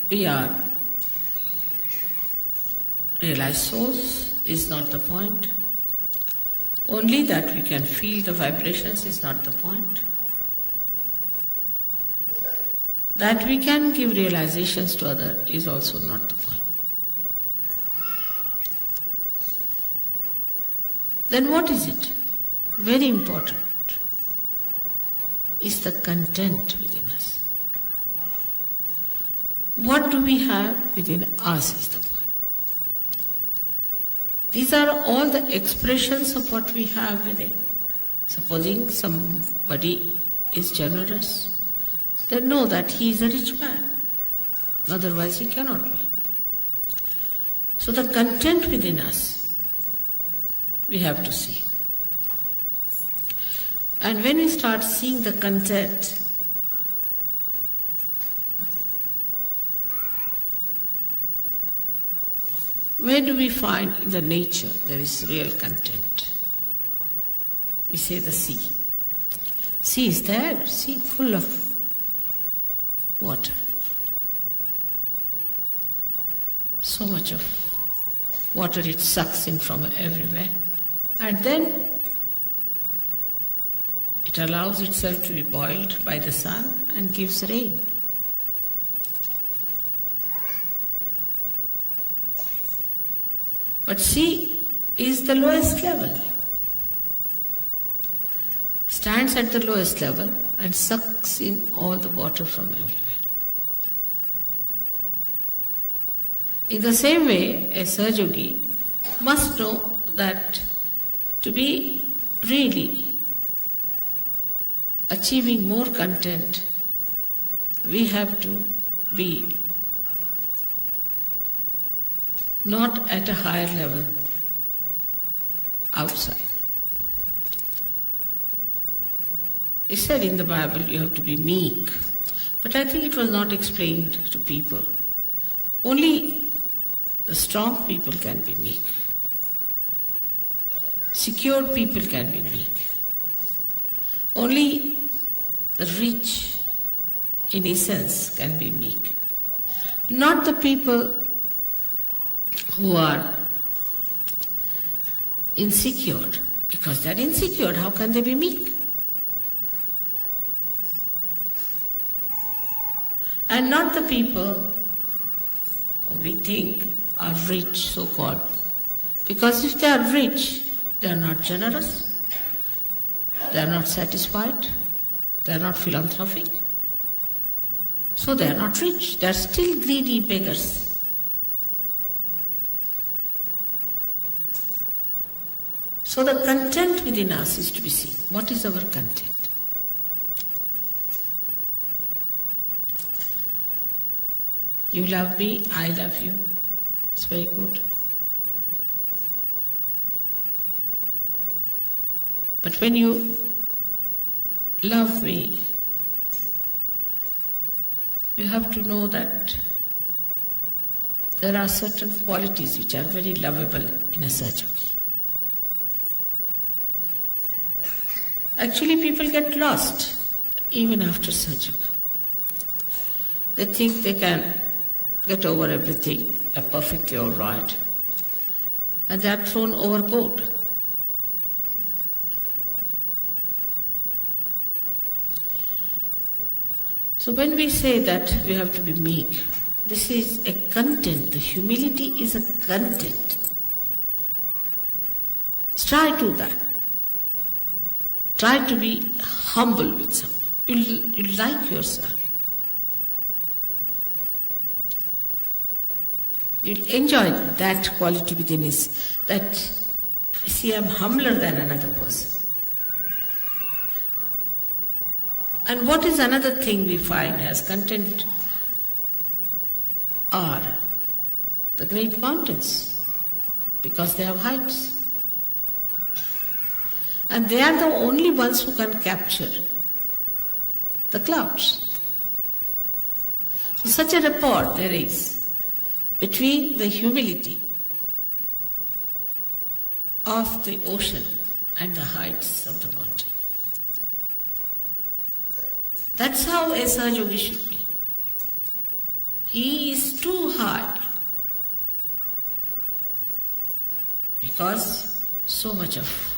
we are realized souls is not the point. Only that we can feel the vibrations is not the point. That we can give realizations to others is also not the point. Then what is it? Very important is the content within us. What do we have within us is the point. These are all the expressions of what we have within. Supposing somebody is generous, then know that he is a rich man. Otherwise he cannot be. So the content within us, we have to see. And when we start seeing the content, where do we find in the nature there is real content? We say the sea. Sea is there, sea full of water. So much of water it sucks in from everywhere. And then it allows itself to be boiled by the sun and gives rain. But sea is the lowest level, stands at the lowest level and sucks in all the water from everywhere. In the same way, a Sahaja-yogi must know that to be really achieving more content, we have to be not at a higher level outside. It said in the Bible you have to be meek, but I think it was not explained to people. Only the strong people can be meek. Secure people can be meek. Only the rich in essence can be meek. Not the people who are insecure, because they are insecure, how can they be meek? And not the people who we think are rich, so-called, because if they are rich, they are not generous, they are not satisfied, they are not philanthropic, so they are not rich, they are still greedy beggars. So the content within us is to be seen. What is our content? You love me, I love you. It's very good. But when you love me, you have to know that there are certain qualities which are very lovable in a Sahaja-yogi. Actually, people get lost even after Sahaja-yoga. They think they can get over everything, they're perfectly all right, and they are thrown overboard. So when we say that we have to be meek, this is a content. The humility is a content. Try to that. Try to be humble with someone. You like yourself. You'll enjoy that quality within us, that, see, I'm humbler than another person. And what is another thing we find as content are the great mountains, because they have heights. And they are the only ones who can capture the clouds. So such a rapport there is between the humility of the ocean and the heights of the mountain. That's how a Sahaja-yogi should be. He is too high because so much of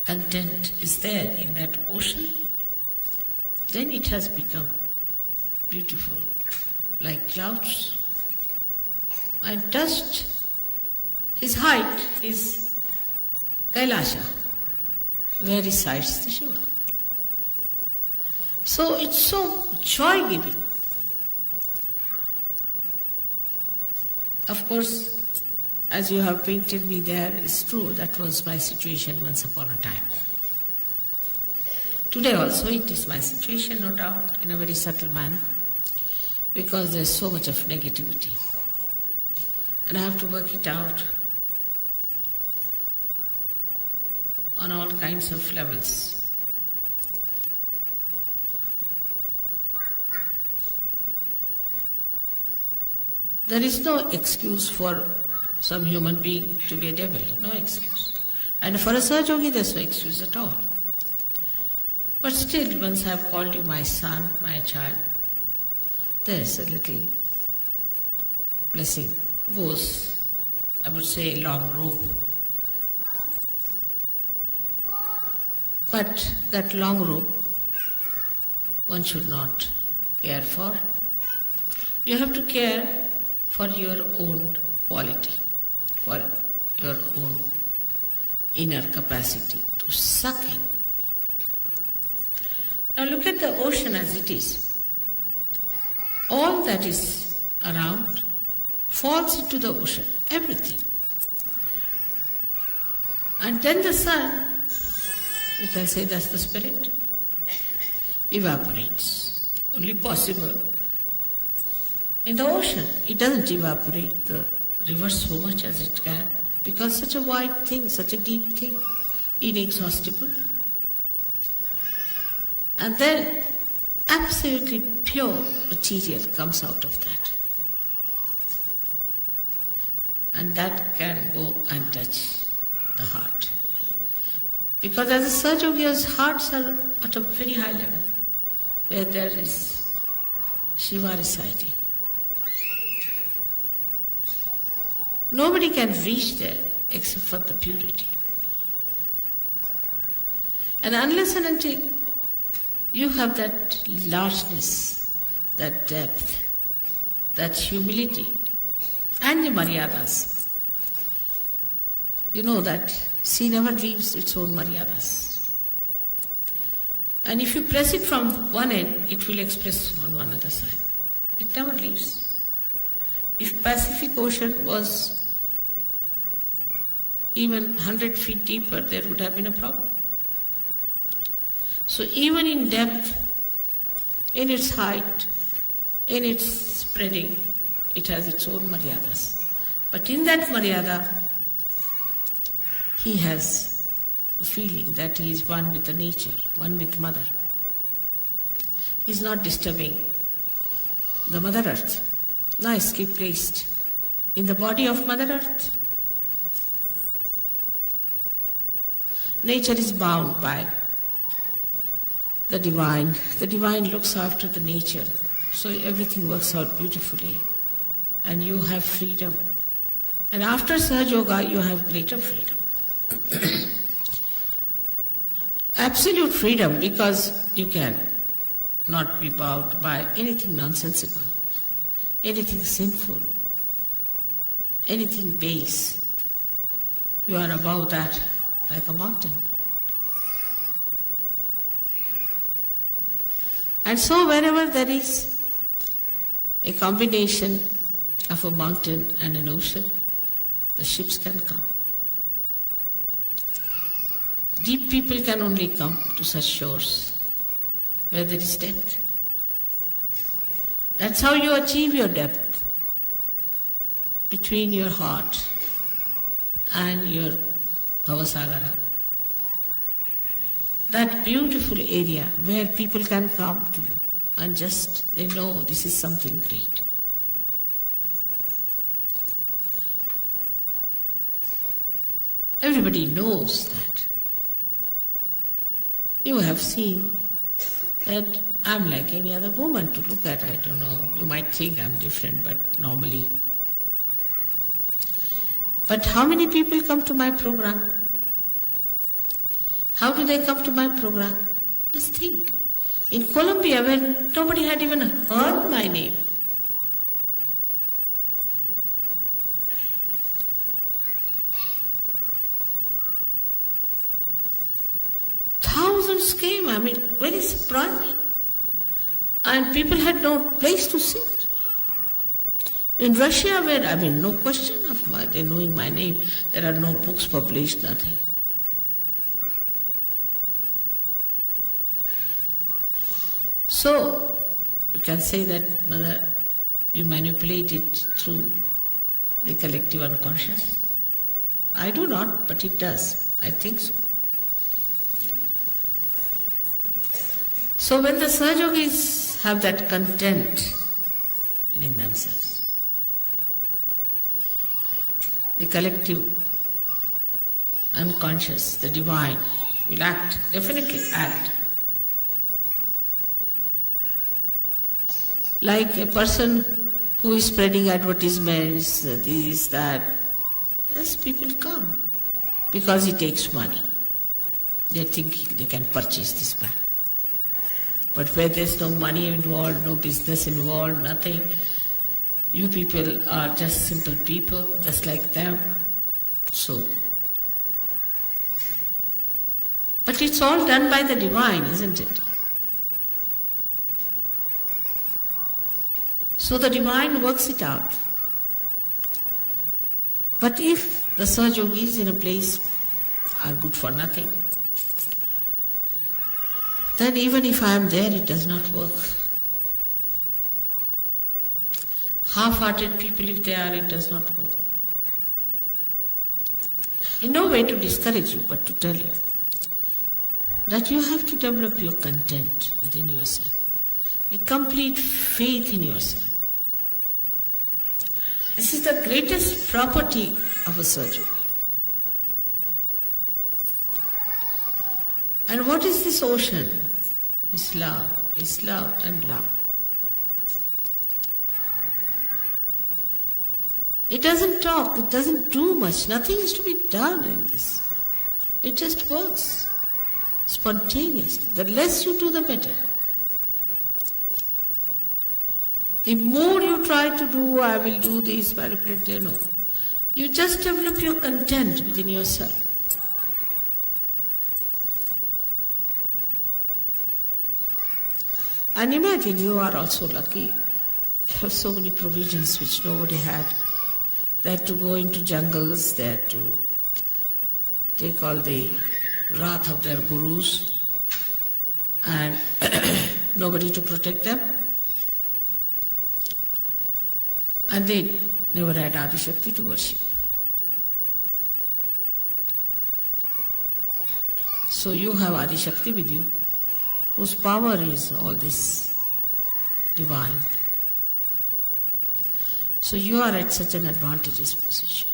content is there in that ocean. Then it has become beautiful, like clouds. And touched his height is Kailasha, where resides the Shiva. So it's so joy-giving. Of course, as you have painted me there, it's true, that was my situation once upon a time. Today also it is my situation, no doubt, in a very subtle manner, because there's so much of negativity. And I have to work it out on all kinds of levels. There is no excuse for some human being to be a devil, no excuse. And for a Sahaja-yogi, there's no excuse at all. But still, once I have called you my son, my child, there's a little blessing. Goes, I would say, a long rope. But that long rope, one should not care for. You have to care for your own quality, for your own inner capacity to suck in. Now look at the ocean as it is. All that is around falls into the ocean, everything. And then the sun, we can say that's the spirit, evaporates. Only possible in the ocean. It doesn't evaporate the river so much as it can, because such a wide thing, such a deep thing, inexhaustible. And then absolutely pure material comes out of that. And that can go and touch the heart. Because as a Sahaja-yogi's hearts are at a very high level, where there is Shiva residing. Nobody can reach there except for the purity. And unless and until you have that largeness, that depth, that humility, and the maryadas, you know that sea never leaves its own maryadas. And if you press it from one end, it will express on one other side. It never leaves. If Pacific Ocean was even 100 feet deeper, there would have been a problem. So even in depth, in its height, in its spreading, it has its own maryadas. But in that maryada, he has the feeling that he is one with the nature, one with Mother. He is not disturbing the Mother Earth, nicely placed in the body of Mother Earth. Nature is bound by the divine. The divine looks after the nature, so everything works out beautifully, and you have freedom. And after Sahaja Yoga, you have greater freedom. Absolute freedom, because you can not be bound by anything nonsensical, anything sinful, anything base. You are above that like a mountain. And so wherever there is a combination of a mountain and an ocean, the ships can come. Deep people can only come to such shores where there is depth. That's how you achieve your depth, between your heart and your Bhavasagara. That beautiful area where people can come to you and just they know this is something great. Everybody knows that. You have seen that I'm like any other woman to look at. I don't know, you might think I'm different, but normally. But how many people come to my program? How do they come to my program? Just think. In Colombia, where nobody had even heard my name, thousands came, very surprising. And people had no place to sit. In Russia, where, no question of they knowing my name, there are no books published, nothing. So, you can say that, Mother, you manipulate it through the collective unconscious. I do not, but it does. I think so. So when the Sahaja Yogis have that content within themselves, the collective unconscious, the divine, will act, definitely act. Like a person who is spreading advertisements, this, that, yes, people come because he takes money. They think they can purchase this man. But where there's no money involved, no business involved, nothing, you people are just simple people, just like them. So, but it's all done by the divine, isn't it? So the divine works it out. But if the Sahaja Yogis in a place are good for nothing, then even if I am there, it does not work. Half-hearted people, if they are, it does not work. In no way to discourage you, but to tell you that you have to develop your content within yourself, a complete faith in yourself. This is the greatest property of a Sahaja Yogi. And what is this ocean? It's love. It's love and love. It doesn't talk, it doesn't do much, nothing is to be done in this. It just works spontaneously. The less you do, the better. The more you try to do, I will do this, manipulate, no. You just develop your content within yourself. And imagine you are also lucky have so many provisions which nobody had. They had to go into jungles, they had to take all the wrath of their gurus and nobody to protect them. And they never had Adi Shakti to worship. So you have Adi Shakti with you, whose power is all this divine. So you are at such an advantageous position.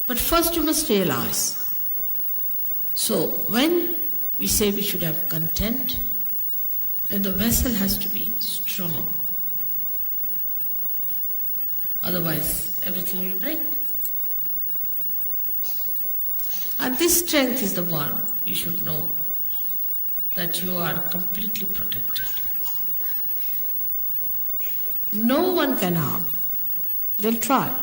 But first you must realize. So when we say we should have content, then the vessel has to be strong. Otherwise, everything will break. And this strength is the one you should know, that you are completely protected. No one can harm you. They'll try.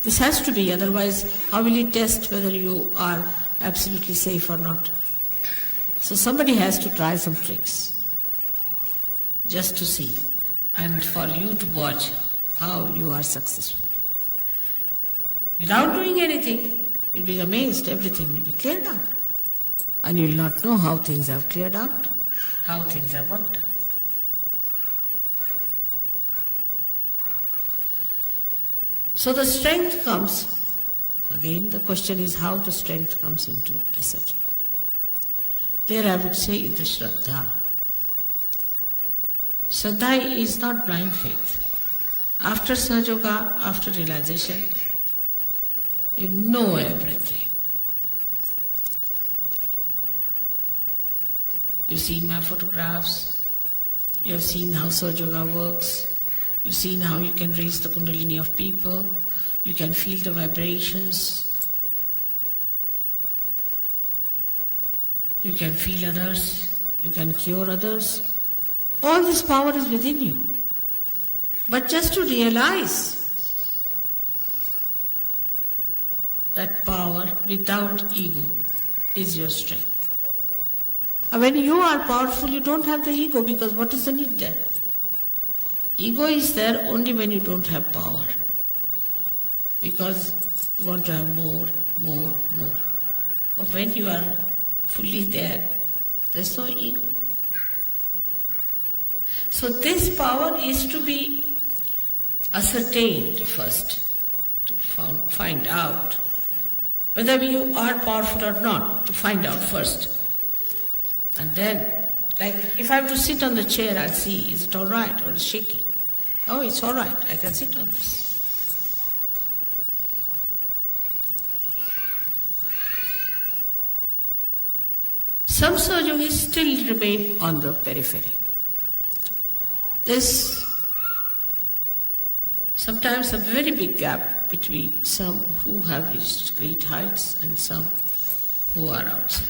This has to be, otherwise how will you test whether you are absolutely safe or not? So somebody has to try some tricks just to see and for you to watch how you are successful. Without doing anything, you'll be amazed, everything will be cleared out. And you'll not know how things have cleared out, how things have worked out. So the strength comes, again the question is how the strength comes into a subject. There I would say the Shraddha. Shraddha is not blind faith. After Sahaja, after realization, you know everything. You've seen my photographs, you have seen how Sahaja works, you've seen how you can raise the Kundalini of people, you can feel the vibrations, you can feel others, you can cure others. All this power is within you. But just to realize that power without ego is your strength. And when you are powerful, you don't have the ego, because what is the need there? Ego is there only when you don't have power, because you want to have more. But when you are fully there, there's no ego. So this power is to be ascertained first, to find out whether you are powerful or not, to find out first. And then, like if I have to sit on the chair, I'll see, is it all right or is it shaky? Oh, it's all right, I can sit on this. Some Sahajogis still remain on the periphery. There's sometimes a very big gap between some who have reached great heights and some who are outside.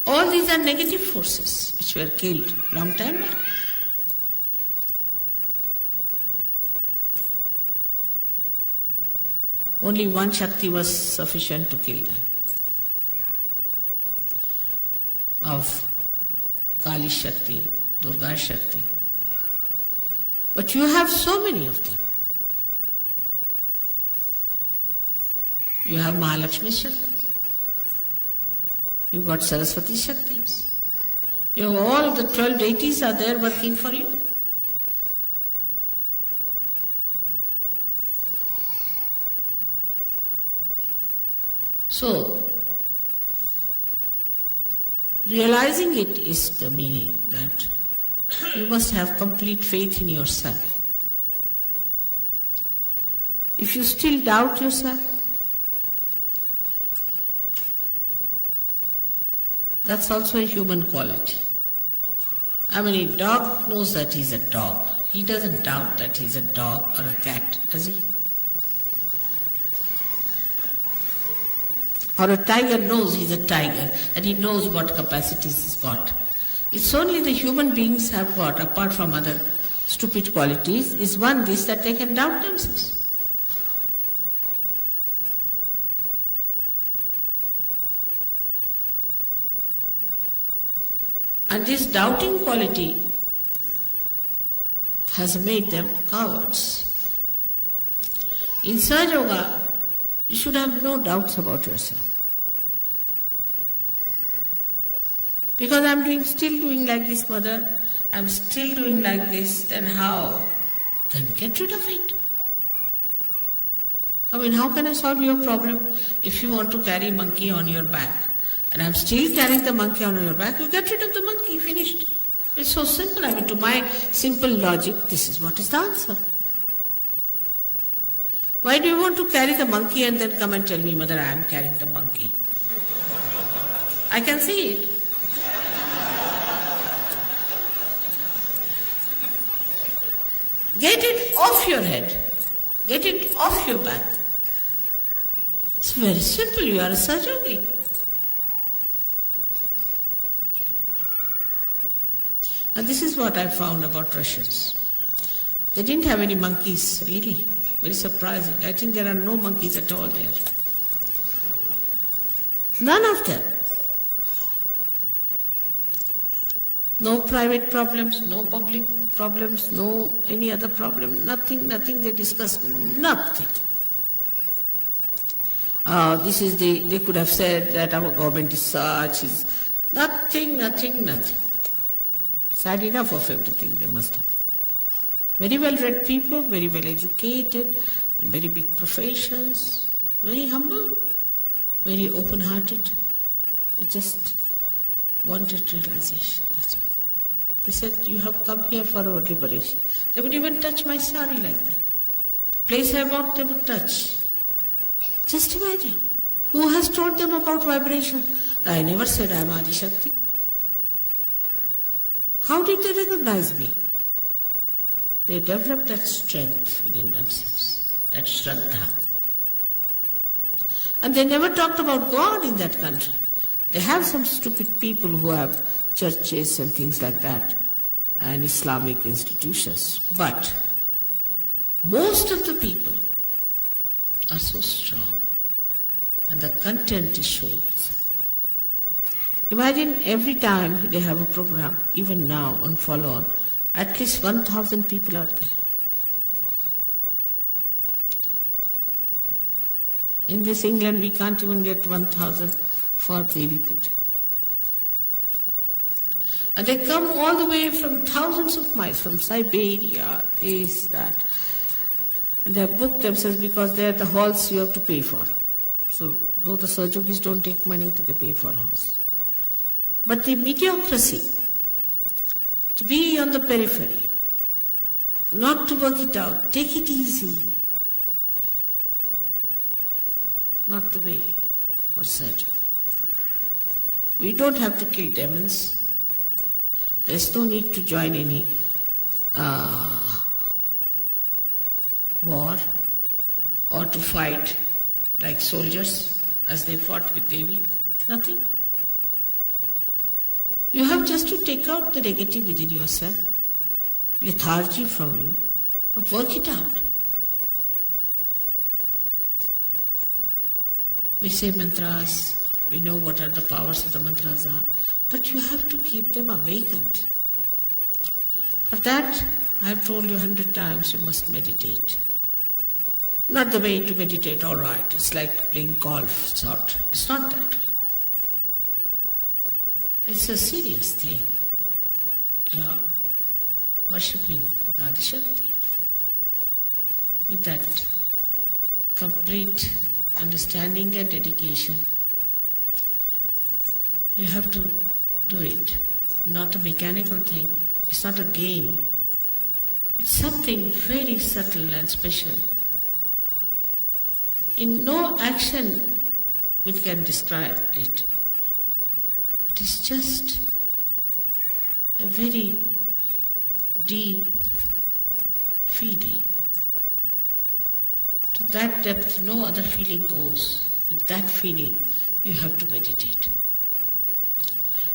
All these are negative forces which were killed long time back. Only one Shakti was sufficient to kill them. Of Kali Shakti, Durga Shakti. But you have so many of them. You have Mahalakshmi Shakti. You got Saraswati Shaktis. You have all the 12 deities are there working for you. So, realizing it is the meaning that you must have complete faith in yourself. If you still doubt yourself, that's also a human quality. I mean, a dog knows that he's a dog. He doesn't doubt that he's a dog or a cat, does he? Or a tiger knows he's a tiger and he knows what capacities he's got. It's only the human beings have got, apart from other stupid qualities, is one this, that they can doubt themselves. And this doubting quality has made them cowards. In Sahaja Yoga, you should have no doubts about yourself. Because I'm still doing like this, mother, I'm still doing like this, then how? Then get rid of it. I mean, how can I solve your problem? If you want to carry monkey on your back, and I'm still carrying the monkey on your back, you get rid of the monkey, finished. It's so simple. I mean, to my simple logic, this is what is the answer. Why do you want to carry the monkey and then come and tell me, mother, I am carrying the monkey? I can see it. Get it off your head. Get it off your back. It's very simple. You are a Sahaja Yogi. And this is what I found about Russians. They didn't have any monkeys, really. Very surprising. I think there are no monkeys at all there. None of them. No private problems, no public problems, no any other problem, nothing they discuss, nothing. They could have said that our government is such, is nothing. Sad enough of everything they must have. Very well read people, very well educated, very big professions, very humble, very open hearted. They just wanted realization. That's all. They said, you have come here for our liberation. They would even touch my sari like that. Place I walked, they would touch. Just imagine. Who has told them about vibration? I never said I am Adi Shakti. How did they recognize me? They developed that strength within themselves, that Shraddha. And they never talked about God in that country. They have some stupid people who have churches and things like that, and Islamic institutions. But most of the people are so strong, and the content is showing itself. Imagine every time they have a program, even now on Follow On, at least 1,000 people are there. In this England, we can't even get 1,000 for Devi Puja. And they come all the way from thousands of miles, from Siberia, this, that. And they have booked themselves because they are the halls you have to pay for. So, though the Sahaja Yogis don't take money, they pay for halls. But the mediocrity, to be on the periphery, not to work it out, take it easy, not the way for Sahaja. We don't have to kill demons. There's no need to join any war or to fight like soldiers as they fought with Devi. Nothing. You have just to take out the negative within yourself, lethargy from you, and work it out. We say mantras, we know what are the powers of the mantras are, but you have to keep them awakened. For that, I have told you 100 times, you must meditate. Not the way to meditate, all right, it's like playing golf, sort. It's not that way. It's a serious thing. You are worshipping Adi Shakti with that complete understanding and dedication. You have to do it, not a mechanical thing. It's not a game. It's something very subtle and special. In no action we can describe it. It is just a very deep feeling. To that depth no other feeling goes. With that feeling you have to meditate.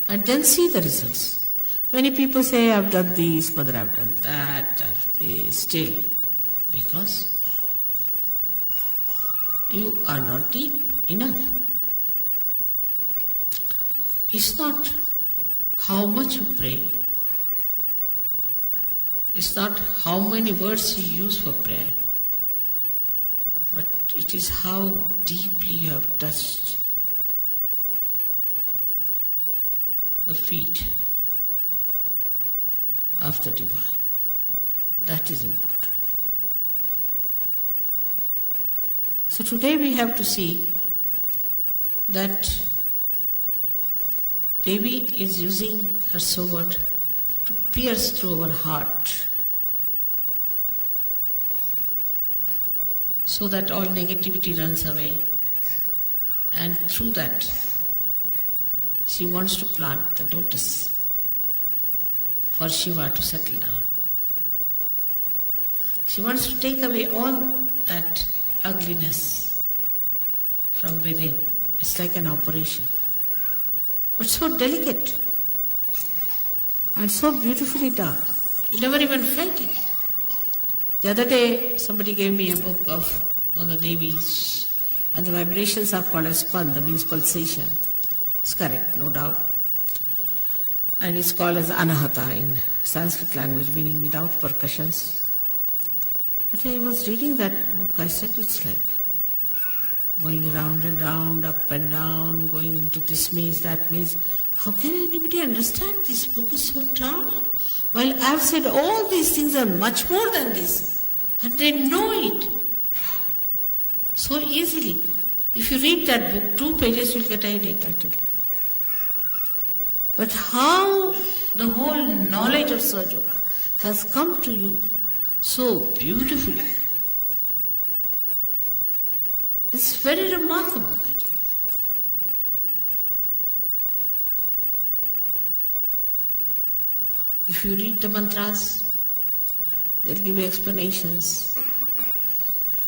And then see the results. Many people say, I've done this, mother, I've done that, still. Because you are not deep enough. It's not how much you pray. It's not how many words you use for prayer, but it is how deeply you have touched the feet of the divine. That is important. So today we have to see that Devi is using her sword to pierce through our heart so that all negativity runs away, and through that she wants to plant the lotus for Shiva to settle down. She wants to take away all that ugliness from within. It's like an operation, but so delicate and so beautifully done. You never even felt it. The other day, somebody gave me a book on the Devis, and the vibrations are called as span, that means pulsation. It's correct, no doubt. And it's called as anahata in Sanskrit language, meaning without percussions. But I was reading that book, I said it's like going round and round, up and down, going into this maze, that maze. How can anybody understand this book is so drama? Well, I've said all these things are much more than this, and they know it so easily. If you read that book, 2 pages, you'll get a headache, I tell you. But how the whole knowledge of Sahaja Yoga has come to you so beautifully. It's very remarkable. If you read the mantras, they'll give you explanations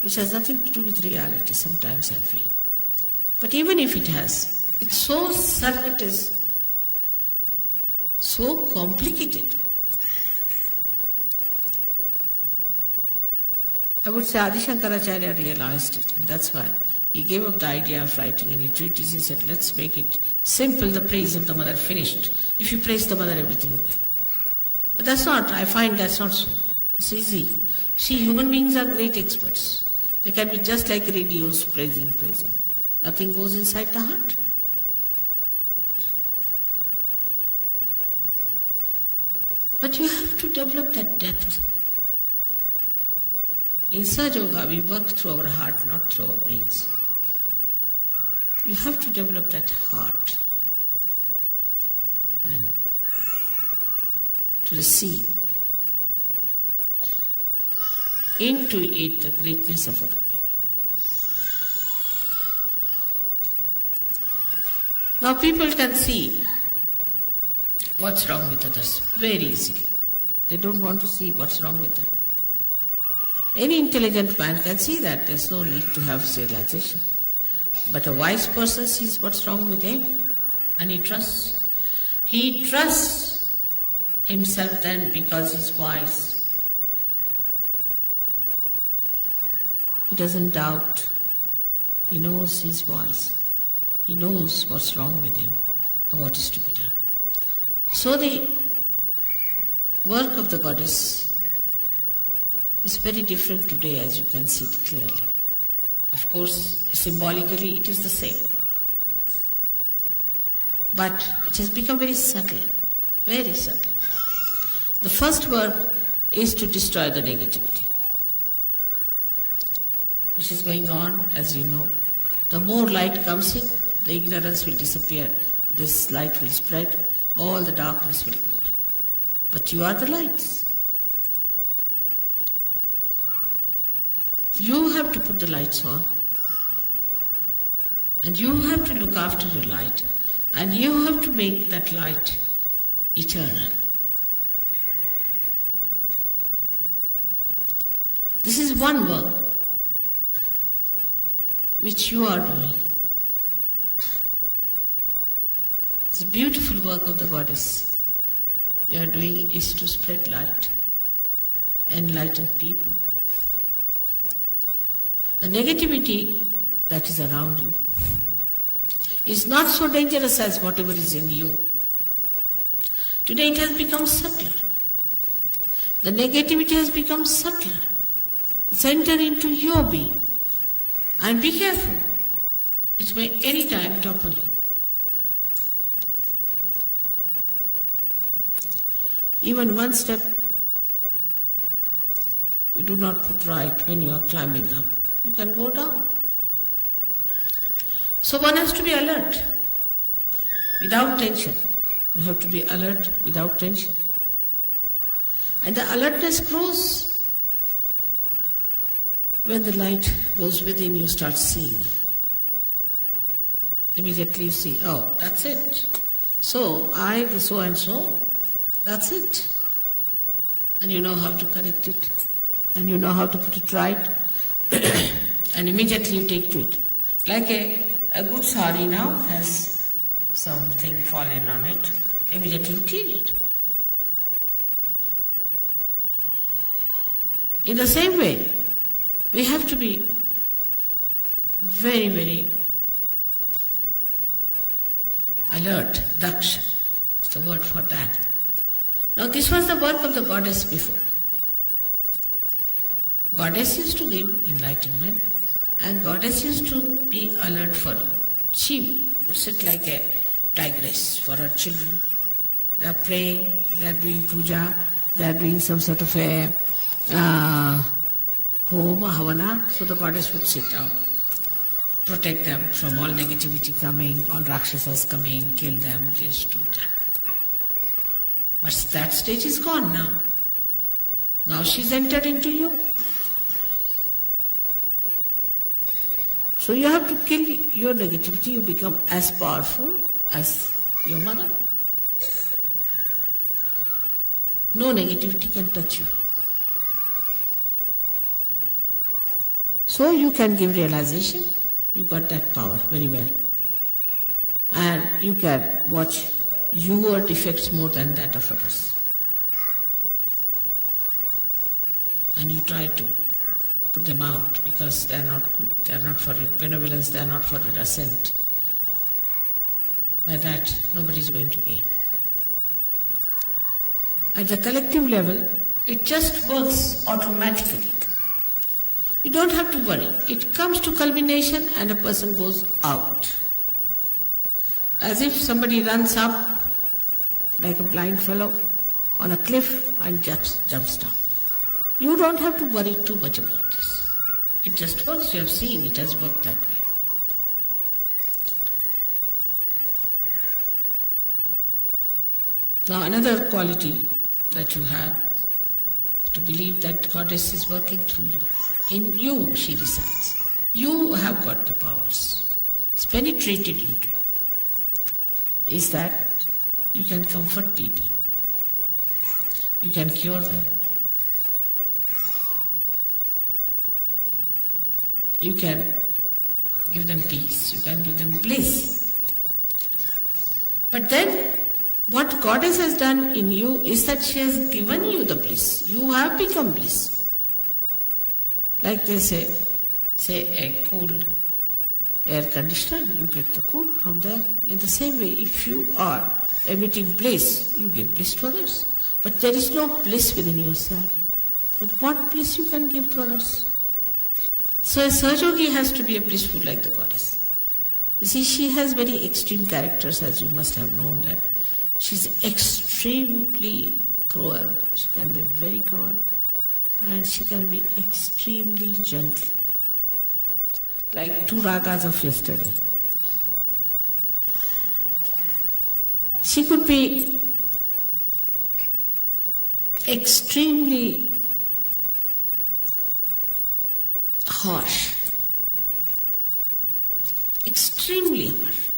which has nothing to do with reality, sometimes I feel. But even if it has, it's so circuitous, so complicated. I would say Adi Shankaracharya realized it, and that's why he gave up the idea of writing any treatise. He said, let's make it simple, the praise of the mother, finished. If you praise the mother, everything will. But that's not, I find that's not so. It's easy. See, human beings are great experts. They can be just like radios, praising. Nothing goes inside the heart. But you have to develop that depth. In Sahaja Yoga, we work through our heart, not through our brains. You have to develop that heart and to receive into it the greatness of other people. Now people can see what's wrong with others very easily. They don't want to see what's wrong with them. Any intelligent man can see that. There's no need to have realization. But a wise person sees what's wrong with him and he trusts. He trusts himself then because he's wise. He doesn't doubt. He knows he's wise. He knows what's wrong with him and what is to be done. So the work of the goddess is very different today, as you can see it clearly. Of course, symbolically it is the same. But it has become very subtle, very subtle. The first work is to destroy the negativity, which is going on, as you know. The more light comes in, the ignorance will disappear. This light will spread, all the darkness will go away. But you are the lights. You have to put the lights on, and you have to look after your light, and you have to make that light eternal. This is one work which you are doing. This beautiful work of the goddess you are doing is to spread light, enlighten people. The negativity that is around you is not so dangerous as whatever is in you. Today it has become subtler. the negativity has become subtler. It's entered into your being. And be careful. It may any time topple you. Even one step you do not put right when you are climbing up, you can go down. So one has to be alert, without tension. You have to be alert without tension. And the alertness grows when the light goes within, you start seeing. Immediately you see, oh, that's it. So, I, the so and so, that's it. And you know how to correct it. And you know how to put it right. And immediately you take to it. Like a good sari now has something fallen on it. Immediately you clean it. In the same way, we have to be very, very alert. Daksha is the word for that. Now this was the work of the goddess before. Goddess used to give enlightenment and goddess used to be alert for you. She would sit like a tigress for her children. They are praying, they are doing puja, they are doing some sort of a homa, havana, so the goddess would sit out, protect them from all negativity coming, all rakshasas coming, kill them, just do that. But that stage is gone now. Now she's entered into you. So you have to kill your negativity, you become as powerful as your mother. No negativity can touch you. So you can give realization, you got that power very well. And you can watch your defects more than that of others. And you try to put them out because they are not good, they are not for benevolence, they are not for ascent. By that, nobody is going to gain. At the collective level, it just works automatically. You don't have to worry. It comes to culmination and a person goes out. As if somebody runs up like a blind fellow on a cliff and jumps down. You don't have to worry too much about this. It just works. You have seen it has worked that way. Now another quality that you have, to believe that Goddess is working through you. In you she resides. You have got the powers. It's penetrated into you. Is that you can comfort people. You can cure them. You can give them peace. You can give them bliss. But then, what Goddess has done in you is that she has given you the bliss. You have become bliss. Like they say a cool air conditioner, you get the cool from there. In the same way, if you are emitting bliss, you give bliss to others. But there is no bliss within yourself. But what bliss you can give to others? So a Sahajogi has to be a blissful like the Goddess. You see, she has very extreme characters, as you must have known that. She's extremely cruel. She can be very cruel. And she can be extremely gentle. Like 2 ragas of yesterday. She could be extremely harsh. Extremely harsh.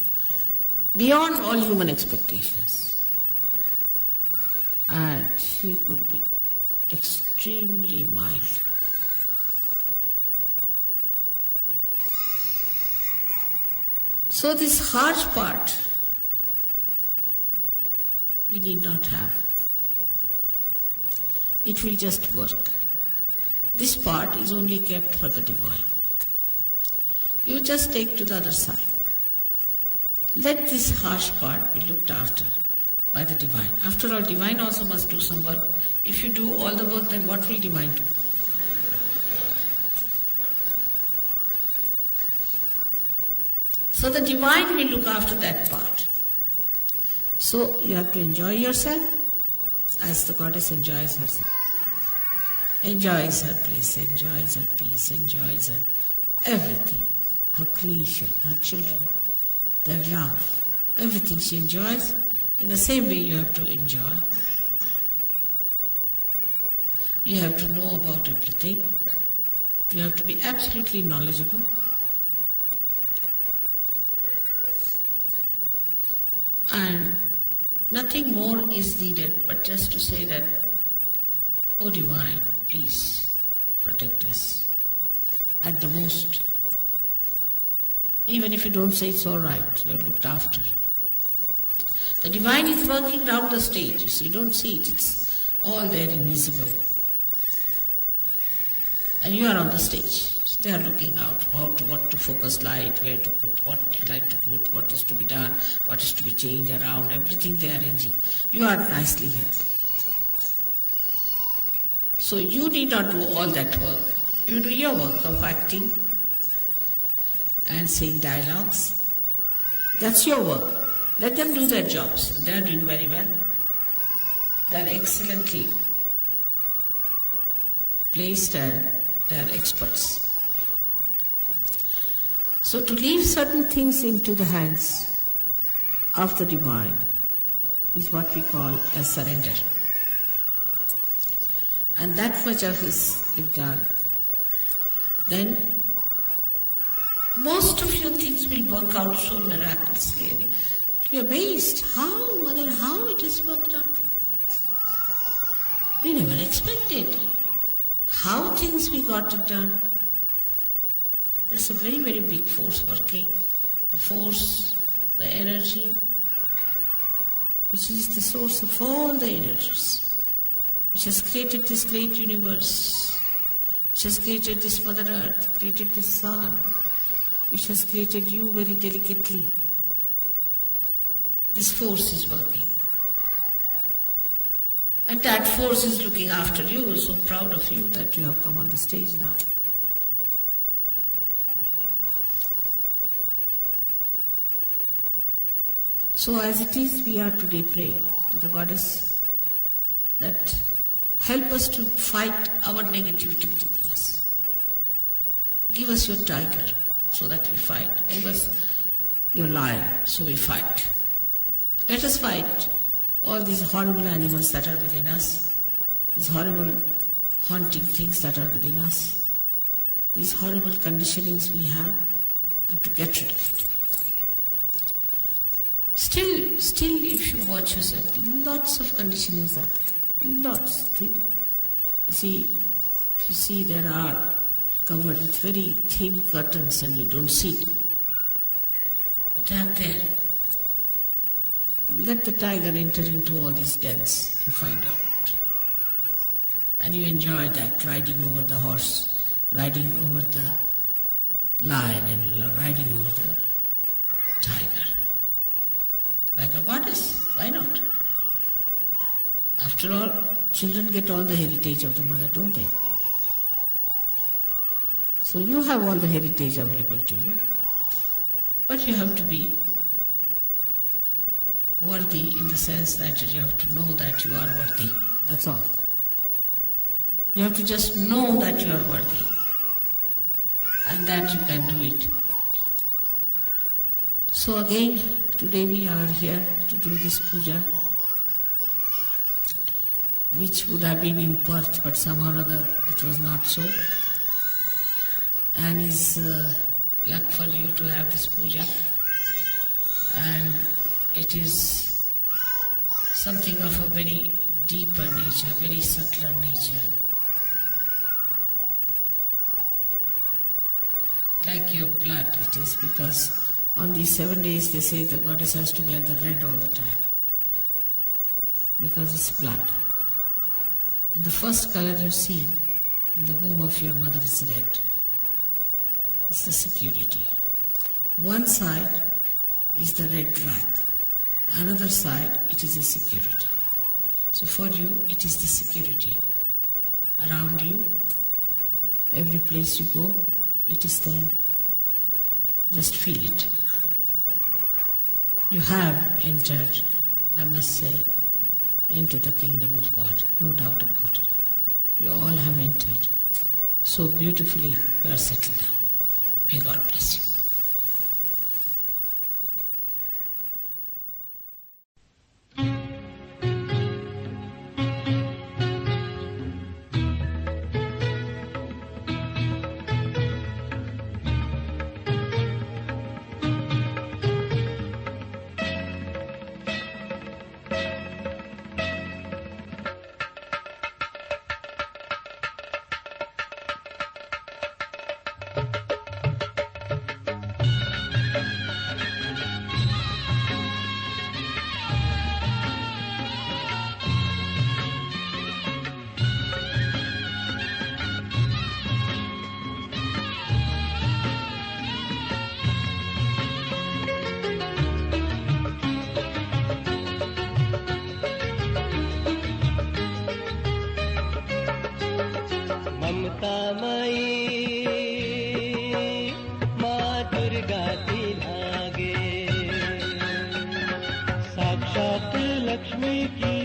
Beyond all human expectations. And she could be extremely mild. So this harsh part we need not have. It will just work. This part is only kept for the divine. You just take to the other side. Let this harsh part be looked after by the divine. After all, divine also must do some work. If you do all the work, then what will divine do? So the divine will look after that part. So you have to enjoy yourself as the goddess enjoys herself. Enjoys her bliss, enjoys her peace, enjoys her everything. Her creation, her children, their love, everything she enjoys. In the same way you have to enjoy. You have to know about everything. You have to be absolutely knowledgeable. And nothing more is needed but just to say that, "Oh Divine, please protect us." At the most. Even if you don't say it's all right, you're looked after. The divine is working round the stage. So you don't see it. It's all there invisible. And you are on the stage. So they are looking out what to focus light, where to put, what light to put, what is to be done, what is to be changed around, everything they are arranging. You are nicely here. So you need not do all that work. You do your work of acting and saying dialogues. That's your work. Let them do their jobs. They are doing very well. They are excellently placed and they are experts. So to leave certain things into the hands of the divine is what we call as surrender. And that much of is if done, then most of your things will work out so miraculously. You'll be amazed how, Mother, how it has worked out. We never expected how things we got it done. There's a very, very big force working. The force, the energy, which is the source of all the energies, which has created this great universe, which has created this Mother Earth, created this sun, which has created you very delicately. This force is working. And that force is looking after you. We're so proud of you that you have come on the stage now. So as it is, we are today praying to the Goddess that help us to fight our negativity within us. Give us your tiger so that we fight. Give us your lion so we fight. Let us fight all these horrible animals that are within us, these horrible haunting things that are within us, these horrible conditionings we have to get rid of it. Still, if you watch yourself, lots of conditionings are there. Lots. You see, there are covered with very thin curtains and you don't see it. But they are there. Let the tiger enter into all these dens and find out. And you enjoy that, riding over the horse, riding over the lion and riding over the tiger. Like a goddess, why not? After all, children get all the heritage of the mother, don't they? So you have all the heritage available to you. But you have to be worthy in the sense that you have to know that you are worthy. That's all. You have to just know that you are worthy and that you can do it. So again, today we are here to do this puja, which would have been in Perth, but somehow or other it was not so. And is luck for you to have this puja. And it is something of a very deeper nature, very subtler nature. Like your blood it is, because on these 7 days they say the goddess has to wear the red all the time. Because it's blood. And the first color you see in the womb of your mother is red. It's the security. One side is the red rag. Another side, it is a security. So for you, it is the security. Around you, every place you go, it is there. Just feel it. You have entered, I must say, into the kingdom of God, no doubt about it. You all have entered. So beautifully you are settled down. May God bless you.
Lakshmi की